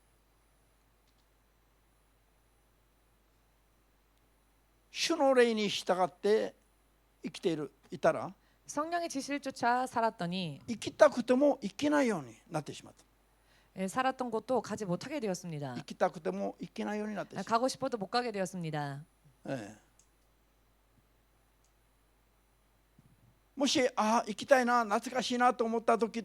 主の霊に従って生きていたら 성령의 지시를 쫓아 살았더니 生きたくても生けないようになってしまった。 살았던 곳도 가지 못하게 되었습니다. 生きたくても生けないようになってしまった。 가고 싶어도 못 가게 되었습니다. もし行きたいな懐かしいなと思う時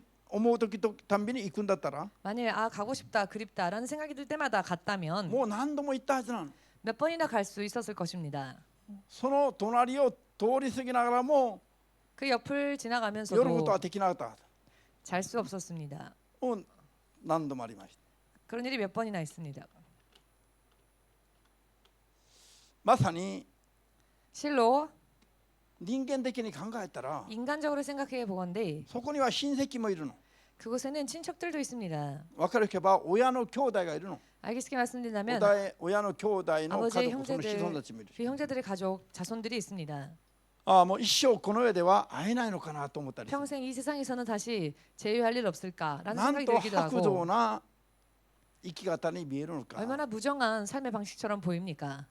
とたんびに行くんだったら 만일 가고 싶다 그립다라는 생각이 들 때마다 갔다면 もう何度も行ったはずなの。 몇 번이나 갈 수 있었을 것입니다. その隣を通り過ぎながらも 그 옆을 寄ること 지나가면서도 はできなかった。 잘 수 없었습니다. もう何度もありました。 그런 일이 몇 번이나 있습니다. まさに 실로 人間的に考えたら 인간적으로 생각해 보건대 そこには親戚もいるの。 그곳에는 친척들도 있습니다. 分かるけば親の兄弟がいるの。 알겠게 말씀드린다면 親の兄弟の家 아버지의 族、その子 형제들, 孫たちもいる。 그 형제들의 가족, 자손들이 있습니다. もう一生この世では会えないのかなと思ったりする。 평생 이 세상에서는 다시 제외할 일 없을까라는 なん 생각이 と 들기도 薄情 하고 な生き方に見えるのか。 얼마나 무정한 삶의 방식처럼 보입니까?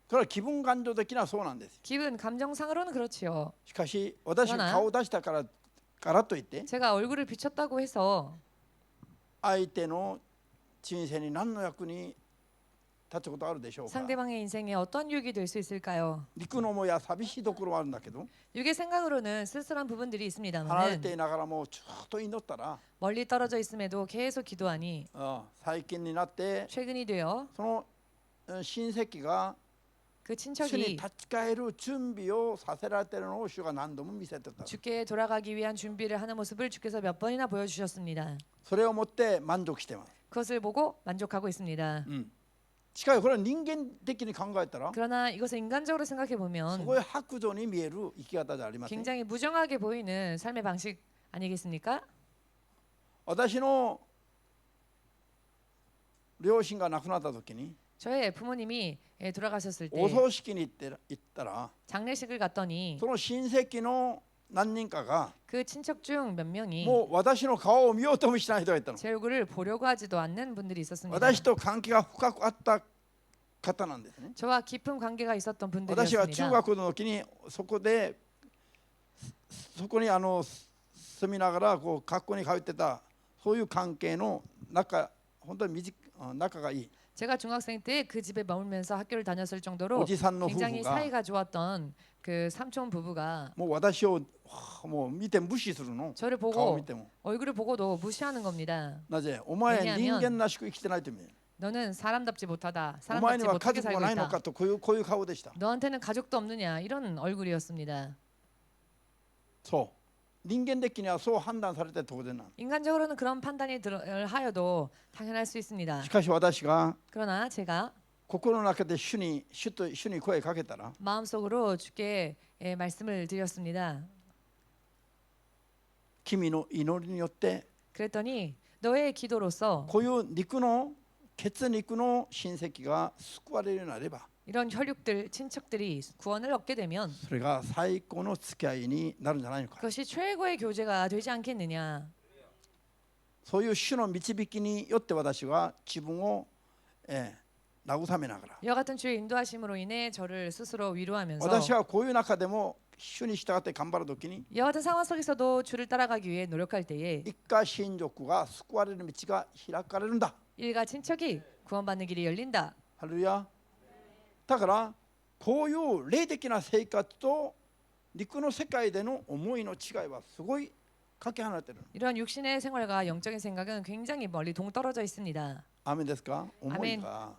これは気分感情的にはそうなんです。 기분, 감정상으로는 그렇지요. しかし私が顔を出したからといって 제가 얼굴을 비췄다고 해서 相手の人生に何の役に立つことあるでしょうか。 상대방의 인생에 어떤 유익이 될 수 있을까요? 陸のもや寂しいところはあるんだけど 육의 생각으로는 쓸쓸한 부분들이 離れ 있습니다만 ていながらもずっと祈ったら 멀리 떨어져 있음에도 계속 기도하니 最近になって 최근이 되어 その親戚が 그 主に 친척이 立ち返る準備をさせられているのを主が何度も見せてた。 주께 돌아가기 위한 준비를 하는 모습을 주께서 몇 번이나 보여주셨습니다. それをもって満足してます。 그것을 보고 만족하고 있습니다. しかしこれは人間的に考えたら 그러나 이것을 인간적으로 생각해 す 보면 ごい薄情に見える生き方じゃありません。 굉장히 무정하게 보이는 삶의 방식 아니겠습니까? 私の両親が亡くなった時に 저의 부모님이 돌아가셨을 때 お葬式に行ったら 장례식을 갔더니 その親戚の何人かが 그 친척 중 몇 명이 もう私の顔を見ようともしない人がいたの。 제 얼굴을 보려고 하지도 않는 분들이 있었습니다. 私と関係が深くあった方なんですね。 저와 깊은 관계가 있었던 私は中 분들이었습니다. 学の時にそこに住みながら学校に通ってたそういう関係の本当に仲がいい 제가 중학생 때 그 집에 머물면서 학교를 다녔을 정도로 おじさんの夫 굉장히 婦が 사이가 좋았던 그 삼촌 부부가 もう私をもう見て無視するの。 저를 顔を 보고 見ても 얼굴을 보고도 무시하는 겁니다. なぜお前 왜냐하면 人間らしく生きてないと見える。 너는 사람답지 못하다. お前に 사람답지 は家 못하게 族も 살고 ないの 있다. かとこういう顔でした。 너한테는 가족도 없느냐 이런 얼굴이었습니다. そう人間的にはそう判断されて当然なの。 인간적으로는 그런 판단이 하여도 당연할 수 있습니다. しかし私が 그러나 제가 心の中で主に声かけたら 마음속으로 주께 말씀을 드렸습니다. 君の祈りによって 그랬더니 너의 기도로서 こういう血肉の親戚が救われるようになれば 이런 혈육들, 친척들이 구원을 얻게 되면 それが最高の付き合いになるんじゃないのか。 그것이 최고의 교제가 되지 않겠느냐. そういう主の導きによって私は自分を慰めながら 이와 같은 주의 인도하심으로 인해 저를ススロ 위로하면서 私はこういう中でも主に従って頑張るときに 이와 같은 상황 속에서도 주를 따라가기 위해 노력할 때에 一家親族が救われる道が開かれるんだ。 일가 친척이 구원받는 길이 열린다. ハレルヤ。だからこういう霊的な生活と陸の世界での思いの違いはすごいかけ離れてる。 이런 육신의 생활과 영적인 생각은 굉장히 멀리 동떨어져 있습니다. アメンですか。思いが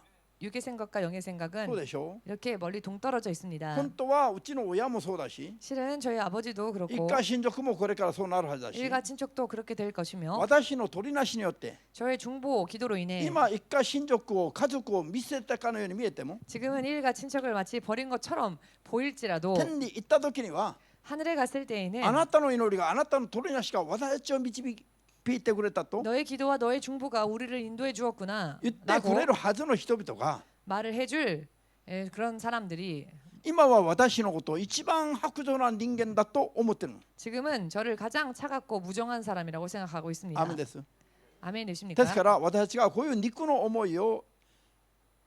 육의 생각과 영의 そう 생각은 でしょ 이렇게 멀리 동떨어져 있습니다. 本当はうちの親もそうだし 실은 저희 아버지도 一 그렇고 家親族もこれからそうなるはずだし 일가 친척도 그렇게 될 것이며 私の取りなしによって 저의 중보 기도로 인해 今一家親族を家族を見せたかのように見えても 지금은 일가 친척을 마치 버린 것처럼 보일지라도 天に行った時には 하늘에 갔을 때에는 あなたの祈りがあなたの取りなしが私たちを導いてくれたと 너의 기도와 너의 중보가 우리를 인도해 주었구나 言ってく 라고 れるはずの人々が 말을 해줄 그런 사람들이 今は私のことを一番薄情な人間だと思ってるの 지금은 저를 가장 차갑고 무정한 사람이라고 생각하고 있습니다. アーメンです 아멘 です 되십니까? から私たちがこういう肉の思いを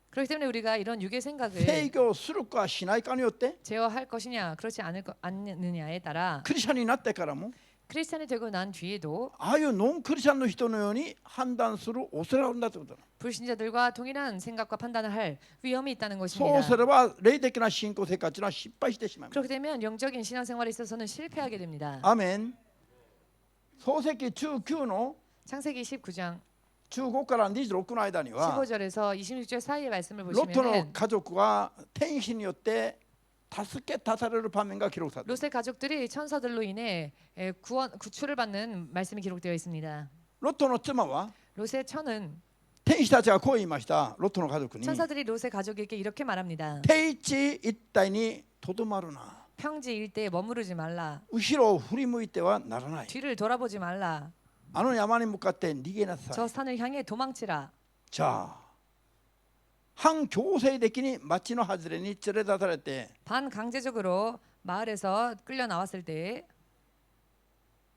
그렇기 때문에 우리가 이런 육의 制 생각을 御するかしないかによって 제어할 것이냐 그렇지 않느냐에 따라 クリスチャンになってからも 크리스찬이 되고 난 뒤에도 ああいうノンクリスチャンの人のように判断する恐れがあるんだということだ 불신자들과 동일한 생각과 판단을 할 위험이 있다는 そう 것입니다. すれば霊的な信仰生活は失敗してしまいます 그렇게 되면 영적인 신앙생활에 있어서는 실패하게 됩니다. アーメン創世記19の 창세기 19장 15から26の間には 15절에서 26절 사이의 말씀을 ロトの 보시면 家族は天使によって助け出される場面が記録されている 롯의 가족들이 천사들로 인해 구출을 받는 말씀이 기록되어 있습니다. ロトの妻は 롯의 처는 天使たちがこう言いましたロトの家族に 천사들이 롯의 가족에게 이렇게 말합니다. 定地一帯にとどまるな 평지 일대에 머무르지 말라. 後ろを振り向いてはならない 뒤를 돌아보지 말라. あの山に向かって逃げなさい 저 산을 향해 도망치라. 자反強制的に町の外れに連れ出されて 반강제적으로 마을에서 끌려 나왔을 때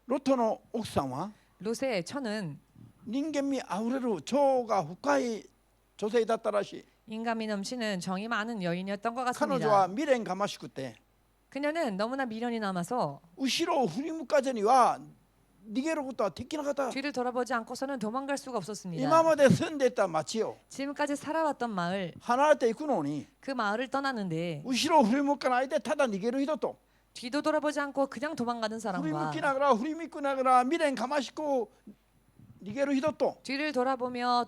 ロトの奥さんは 롯의 처는 人間味あふれる情が深い女性だったらしい 인감이 넘치는 정이 많은 여인이었던 것 彼女は 같습니다. 未練がましくて 그녀는 너무나 미련이 남아서 後ろを振り向かずには逃げることはできなかった 뒤를 돌아보지 않고서는 도망갈 수가 今 없었습니다. まで住んでいた町を 지금까지 살아왔던 마을, 離れていくのに 그 마을을 떠나는데 後ろを振り向かないでただ逃げる人と 뒤도 돌아보지 않고 그냥 도망가는 振り向 사람과 きながら振り向きながら未練がましく逃げる人と 뒤를 돌아보며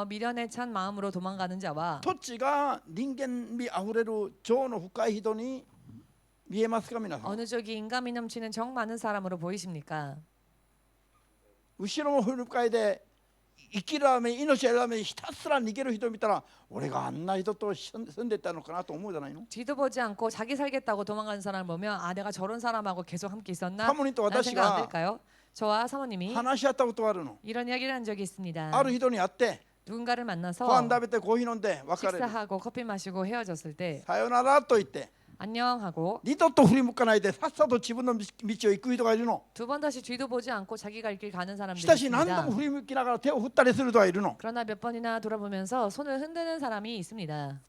미련에 찬 마음으로 도망가는 자와 どっちが人間味あふれる情の深い人に見えますか皆さん 어느 쪽이 인감이 넘치는 정 많은 사람으로 보이십니까? 後ろも振り向かいで生きるため命を得るためにひたすら逃げる人を見たら俺があんな人と住んでたのかなと思うじゃないの 뒤도 보지 않고 자기 살겠다고 도망가는 사람을 보면 아 내가 저런 사람하고 계속 함께 있었나? サモニと 라는 私 생각 안 が 들까요? 저와 사모님이 話し合ったことがあるの 이런 이야기를 한 적이 있습니다. ある人に会って 누군가를 ご飯 만나서 食べてコーヒー飲んで別れる 식사하고 커피 마시고 헤어졌을 때 さよならと言って 안녕하고 二度と振り向かないでさっさと自分の道を行く人がいるの 두 번 다시 뒤도 보지 않고 자기 갈 길 가는 し 사람들이 かし何度 있습니다. も振り向きながら手を振ったりする人がいるの 그러나 몇 번이나 돌아보면서 손을 흔드는 사람이 있습니다.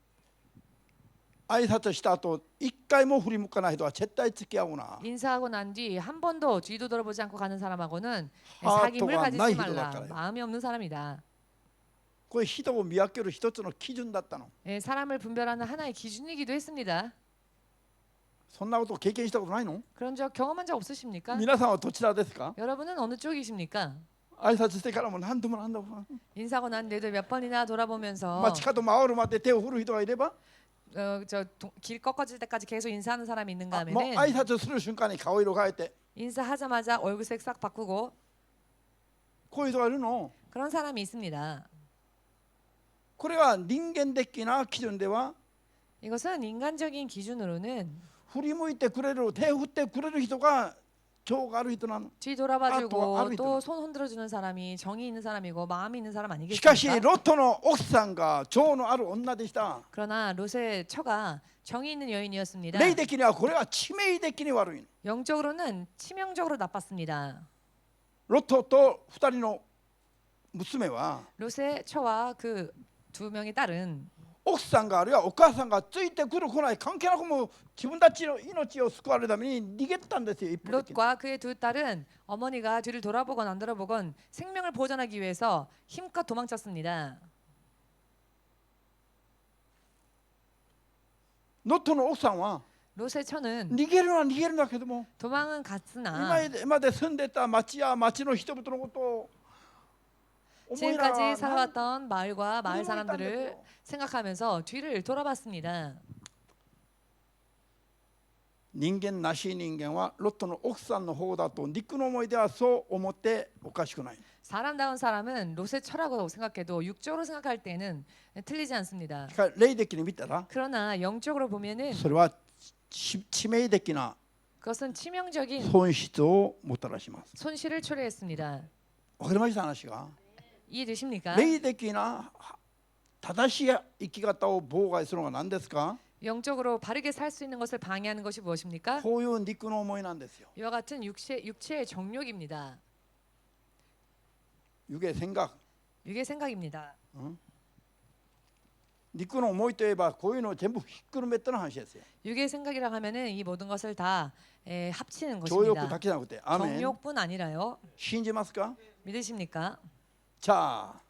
挨拶した後一回も振り向かない人は絶対付き合うな 인사하고 난 뒤 한 번도 뒤도 돌아보지 않고 가는 사람하고는 하트가 사귐을 가지지 나이 말라. 히도다 마음이 없는 사람이다. これ人を見分ける一つの基準だったの 사람을 분별하는 하나의 기준이기도 했습니다. そんなことを経験したことないの 그런 적 경험한 적 없으십니까? 皆さんはどちらですか 여러분은 어느 쪽이십니까? 挨拶してからも何度も何度も 인사하고 난 뒤에도 몇 번이나 돌아보면서 街角回るまで手を振る人がいれば 길 꺾어질 때까지 계속 인사하는 사람이 있는가 もう 하면은 挨拶する瞬間に顔色変えて 인사하자마자 얼굴색 싹 바꾸고 こういう人がいるの 그런 사람이 있습니다. これは人間的な基準では 이것은 인간적인 기준으로는 振り向いてくれる手を振ってくれる人が情がある人なの 뒤 아, 돌아봐주고 또 또 손 흔들어주는 사람이 정이 있는 사람이고 마음이 있는 사람 しかし 아니겠습니까? ロトの奥さんが情のある女でした 그러나 롯의 처가 정이 있는 여인이었습니다. 霊的にはこれは致命的に悪い 영적으로는 치명적으로 나빴습니다. ロトと2人の娘は 롯의 처와 그 두 명의 딸은 奥さんがあるいはお母さんがついてくる来ない関係なくもう自分たちの命を救われるために逃げたんですよ一方的に 롯과 그의 두 딸은 어머니가 뒤를 돌아보건 안 돌아보건 생명을 보존하기 위해서 힘껏 도망쳤습니다. ロトの奥さんは 롯의 처는 逃げるのは逃げるんだけども 도망은 갔으나 今まで住んでた町や町の人々のことを 지금까지 살아왔던 마을과 마을 어디 뭐 사람들을 있다는 생각하면서 뒤를 돌아봤습니다. 人間なしい人間はロットの奥さんの方だと肉の思いではそう思っておかしくない。 사람다운 사람은 롯의 처라고 생각해도 육적으로 생각할 때는 틀리지 않습니다. しかし霊的に見たら 그러나 영적으로 보면은 それは致命的な 그것은 치명적인 損失をもたらします。 손실을 초래했습니다. わかりました話が。 이해되십니까? 霊的な正しい生き方を妨害するのが何ですか？ 영적으로 바르게 살 수 있는 것을 방해하는 것이 무엇입니까? こういう肉の思いなんですよ。 이와 같은 육체의 정욕입니다. 육의 생각。 육의 생각입니다. 肉の思いといえばこういうのを全部ひっくるめての話ですよ。 육의 생각이라 하면은 이 모든 것을 다 합치는 情欲だ 것입니다. けじゃなくて、アーメン。 정욕뿐 아니라요. 信じますか？ 믿으십니까? じゃあ、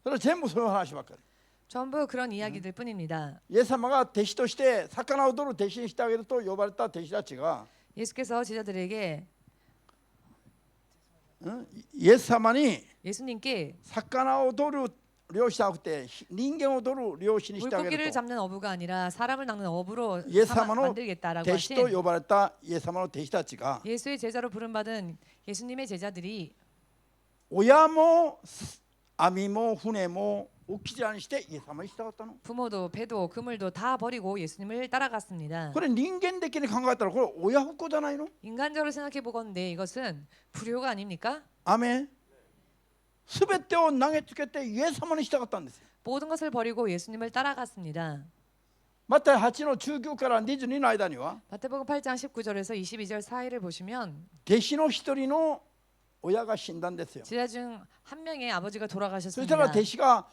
それは全部そういう話ばっかり。 전부 그런 이야기들 뿐입니다. イエス様が弟子として魚を取る弟子にしてあげると呼ばれた弟子たちが、 예수께서 제자들에게 イエス様に 예수님께 魚を取る漁師じゃなくて人間を取る漁師にしてあげ 물고기를 ると 잡는 어부가 아니라 사람을 낚는 어부로 예수님의 만들겠다라고 弟子と 하신 呼ばれたイエス様の弟子たちが 예수의 제자로 부름받은 예수님의 제자들이 親も網も船も置き去りにしてイエス様に従ったの。 부모도 배도 그물도 다 버리고 예수님을 따라갔습니다. これ人間的に考えたらこれ親不孝じゃないの？ 인간적으로 생각해 보건데 이것은 불효가 아닙니까? アメン。すべてを投げつけてイエス様に従ったんですよ。 모든 것을 버리고 예수님을 따라갔습니다. マタイ8の19から22の間には 마태복음 8장 19절에서 22절 사이를 보시면 弟子の一人の親が死んだんですよ。 제자 중 한 명의 아버지가 そしたら 돌아가셨습니다. 弟子が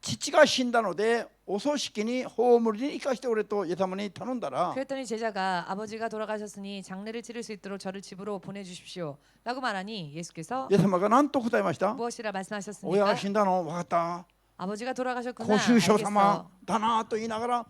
父が死んだのでお葬式に葬りに行かしておれとイエス様に頼んだら 그랬더니 제자가 아버지가 돌아가셨으니 장례를 치를 수 있도록 저를 집으로 보내주십시오 라고 말하니 예수께서 イエス様が何と答えました？ 무엇이라 親 말씀하셨습니까? が死んだの分かった。 아버지가 돌아가셨구나 ご愁傷様 알겠어. だなと言いながら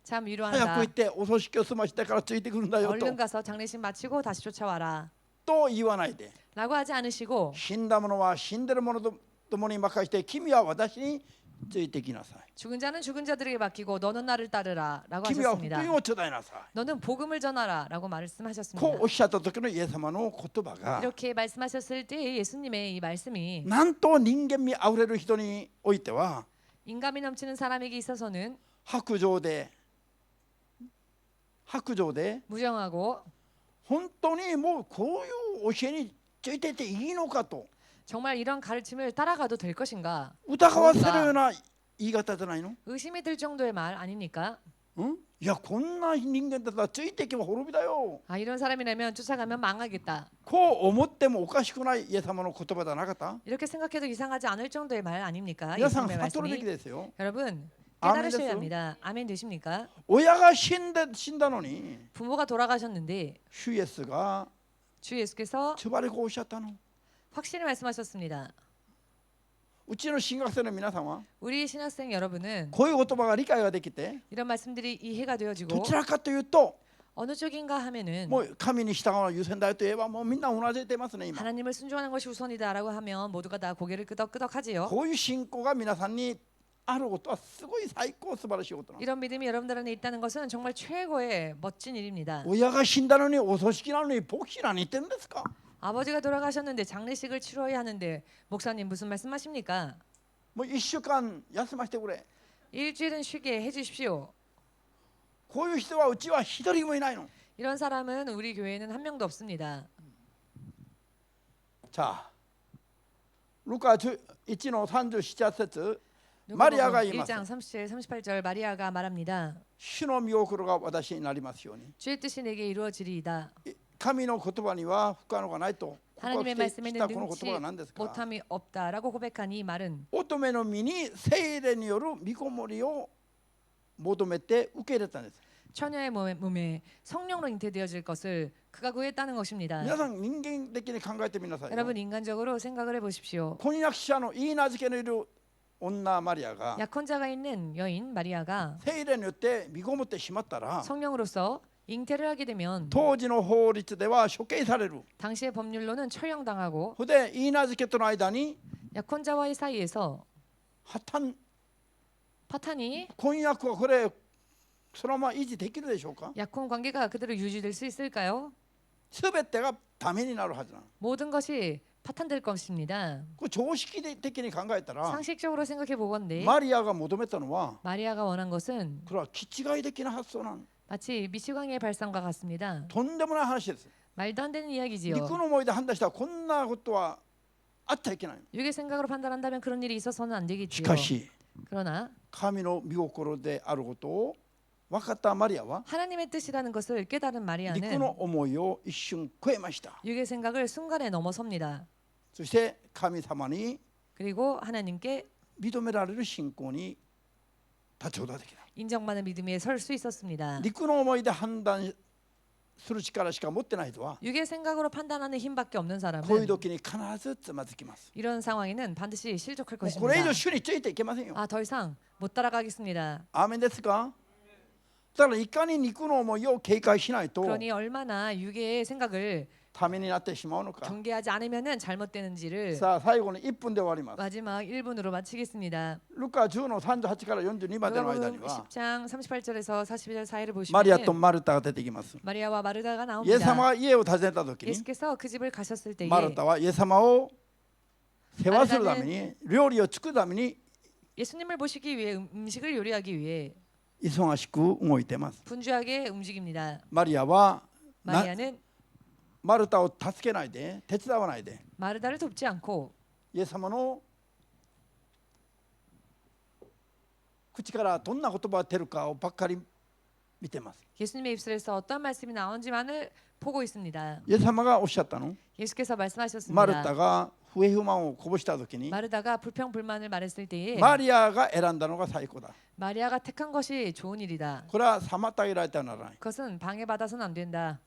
참 早く 위로한다. 行ってお葬式を済ましてからついてくるんだよ 얼른 가서 장례식 마치고 다시 쫓아와라 と言わないで 라고 하지 않으시고 死んだ者は死んでる者と共に任して君は私についてきなさい。 죽은 자는 죽은 자들에게 맡기고 너는 나를 따르라 라고 君は福 하셨습니다. 音を伝えなさい。 너는 복음을 전하라 라고 こう 말씀하셨습니다. おっしゃった時のイエス様の言葉が 이렇게 말씀하셨을 때 예수님의 이 말씀이 なんと人間味あふれる人においては 인감이 넘치는 사람에게 있어서는 白状で무정하고 本当にもうこういう教えについていていいのかと 정말 이런 가르침을 따라가도 될 것인가 疑わせるような言い方じゃないの？ 의심이 들 정도의 말 아닙니까? いやこんな人間だったらついていけば滅びだよ。 아 이런 사람이라면 쫓아가면 망하겠다. こう思ってもおかしくないイエス様の言葉じゃなかった？ 이렇게 생각해도 이상하지 않을 정도의 말 아닙니까? 皆さん 예수님의 悟るべき 말씀이 ですよ。 여러분 아멘 깨달으셔야 됐어요? 합니다. 아멘 되십니까? 親が死んだのに 부모가 돌아가셨는데 主イエスが 주 예수께서 つばりこうおっしゃったの。 확실히 말씀하셨습니다. うちの進学生の皆さんは 우리 신학생 여러분은 こういう言葉が理解ができて 이런 말씀들이 이해가 ど 되어지고 ちらかというと 어느 쪽인가 하면은 もう神に従うのが優先だよと言えばもうみんなうなずいてますね今。 하나님을 순종하는 것이 우선이다라고 하면 모두가 다 고개를 끄덕끄덕하지요. こういう信仰が皆さんにあることはすごい最高素晴らしいことなの。 이런 믿음이 여러분들 안에 있다는 것은 정말 최고의 멋진 일입니다. 親が死んだのにお葬式なのに牧師何言ってるんですか？ 아버지가 돌아가셨는데 장례식을 치러야 하는데 목사님 무슨 말씀하십니까? もう1週間休ませてくれ。 일주일은 쉬게 해주십시오. こういう人はうちは一人もいないの。 이런 사람은 우리 교회에는 한 명도 없습니다. 자, 루카 1の37節 マリアが言います。 1장 37, 38절 마리아가 말합니다. 主の御心が私になりますように。 주의 뜻이 내게 이루어지리이다. 神の言葉には不可能がないと告 하나님의 白してき 말씀에는 たこの言 능치 葉が何ですか？ 못함이 없다라고 고백한 이 말은 乙女の身に聖霊による御子守りを求めて受け入れたんです。 처녀의 몸에 성령으로 잉태되어질 것을 그가 구했다는 것입니다. 皆さん人間的に考えてみなさいよ。 여러분 인간적으로 생각을 해보십시오. 婚約者の言い名付けのいる女マリアが 약혼자가 있는 여인 마리아가 聖霊によって身ごもってしまったら 성령으로서 잉태를 하게 되면 当時の法律では処刑される。 당시의 법률로는 처형당하고 それで言い名付けとの間に 약혼자와의 사이에서 破綻 파탄이 婚約はこれそのまま維持できるでしょうか。 약혼 관계가 그대로 유지될 수 있을까요? すべてがダメになるはずなの。 모든 것이 파탄될 것입니다. これ常識的に考えたら 상식적으로 생각해 보건대 マリアが求めたのは 마리아가 원한 것은 これは気違い的な発想なの。 마치 미치광이의 발상과 같습니다. とんでもない話です。 말도 안 되는 이야기지요. 肉の思いで判断したらこんなことはあっちゃいけないの。 육의 생각으로 판단한다면 그런 일이 있어서는 안 し 되겠지요. かし 그러나 神の御心であることを分かったマリアは 하나님의 뜻이라는 것을 깨달은 肉 마리아는 の思いを一瞬超えました。 육의 생각을 순간에 넘어섭니다. そして神様に 그리고 하나님께 認められる信仰に立つことができた。 인정받는 믿음에 설 수 있었습니다. 肉の思いで判断する力しか持ってない人は 육의 생각으로 판단하는 힘밖에 없는 こういう 사람은 時に必ずつまずきます。 이런 상황에는 반드시 실족할 もうこれ以 것입니다. 上主についていけませんよ。 아, 더 이상 못 따라가겠습니다. アーメンですか。だからいかに肉の思いを警戒しないと 그러니 얼마나 육의 생각을 ためになってしまうのか。 경계하지 않으면은 잘못되는지를 さあ最後に1分で終わります。 마지막 1분으로 마치겠습니다. ルカ10の38から42までの間に 누가복음 は 10장 38절에서 42절 사이를 マリアと 보시면 マルタが出てきます。 마리아와 마르다가 イエス様 나옵니다. が家を訪ねた時に 예수께서 그 집을 가셨을 때에 マルタはイエス様を世話するために料理を作るために 예수님을 모시기 위해 음식을 요리하기 위해 忙しく動いています。 분주하게 움직입니다. マリアは 마리아는 マルタを助けないで手伝わないで 마르다를 돕지 않고 イエス様の口からどんな言葉が出るかをばっかり見てます。 예수님의 입술에서 어떤 말씀이 나온지만을 보고 있습니다. イエス様がおっしゃったの。 예수께서 マルタ 말씀하셨습니다. が不平不満をこぼした時に 마르다가 불평불만을 말했을 때에 マリアが選んだのが最高だ。 마리아가 택한 것이 좋은 일이다. これは妨げられてはならない。 그것은 방해받아서는 안 된다.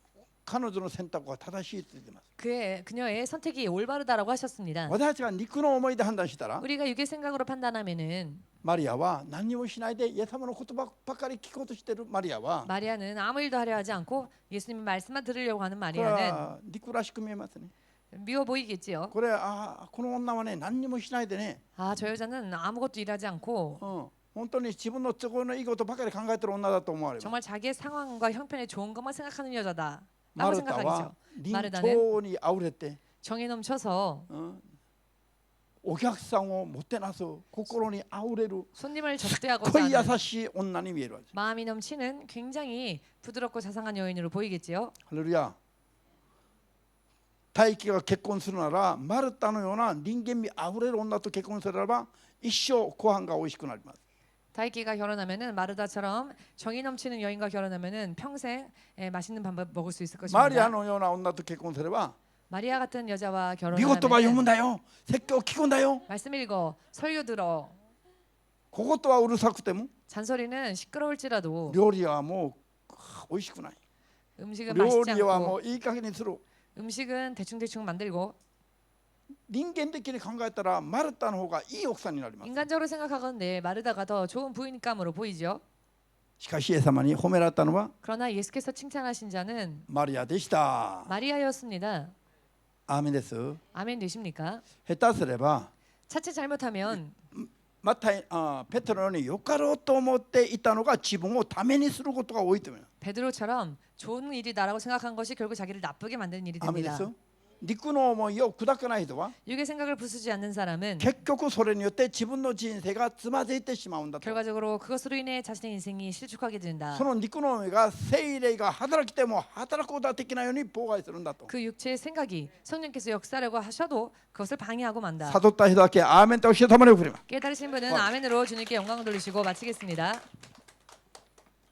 彼女の選択は正しいと言っています。 그녀의 선택이 올바르다라고 하셨습니다. 私たちが肉の思いで判断したら 우리가 육의 생각으로 판단하면은 マリアは何もしないでイエス様の言葉ばかり聞こうとしているマリアは 마리아는 아무 일도 하려 하지 않고 예수님의 말씀만 들으려고 하는 これ 마리아는 は肉らしく見えますね。 미워 보이겠지요. これこの女はね何にもしないでね、 아, 저 여자는 아무것도 일하지 않고 本当に自分の都合のいいことばかり考えている女だと思われます。 정말 자기의 상황과 형편에 좋은 것만 생각하는 여자다. マ 라고 ルタは 생각하겠죠. 臨調にあふれて、 정이 넘쳐서 お客さんをもてなす心にあふれる 손님을 접대하고자 恋 하는 優しい女に見えるわけです。 마음이 넘치는 굉장히 부드럽고 자상한 여인으로 보이겠지요. ハレルヤ。大輝が結婚するならマルタのような人間味あふれる女と結婚すれば一生ご飯が美味しくなります。 다이키가 결혼하면은 마르다처럼 정이 넘치는 여인과 결혼하면은 평생 맛있는 밥 먹을 수 있을 マリア 것입니다. のような女と結婚すれば 마리아 같은 여자와 御言葉読むん 결혼하면 だよ、説教聞くんだよ。 말씀 읽어, 설교 들어. 小言はうるさくても 잔소리는 시끄러울지라도 料理はもう美味しくない。 음식은 料 맛있지 理はも 않고 ういい加減にする。 음식은 대충대충 만들고 人間的に考えたらマルタの方がいい奥さんになります。 인간적으로 생각하건대 마르다가 더 좋은 부인감으로 보이죠. しかしイエス様に褒められたのは 그러나 예수께서 칭찬하신 자는 マリアでした。 마리아였습니다. アーメンです。 아멘 되십니까? 下手すれば 자칫 잘못하면 またペテロのようによかろうと思っていたのが自分をためにすることが多いと思います。 베드로처럼 좋은 일이다라고 생각한 것이 결국 자기를 나쁘게 만드는 일이 アーメンで 됩니다. す。肉の思いを砕かない人は 육의 생각을 부수지 않는 사람은 結局それによって自分の人生がつまずいてしまうんだと。 결과적으로 그것으로 인해 자신의 인생이 실축하게 된다. その肉の思いが聖霊が働きても働くことができないように妨害するんだと。 그 육체의 생각이 성령께서 역사하려고 하셔도 그것을 방해하고 만다. 悟った人だけアーメンと教えたまで送ります。 깨달으신 분은 아멘으로 주님께 영광을 돌리시고 마치겠습니다.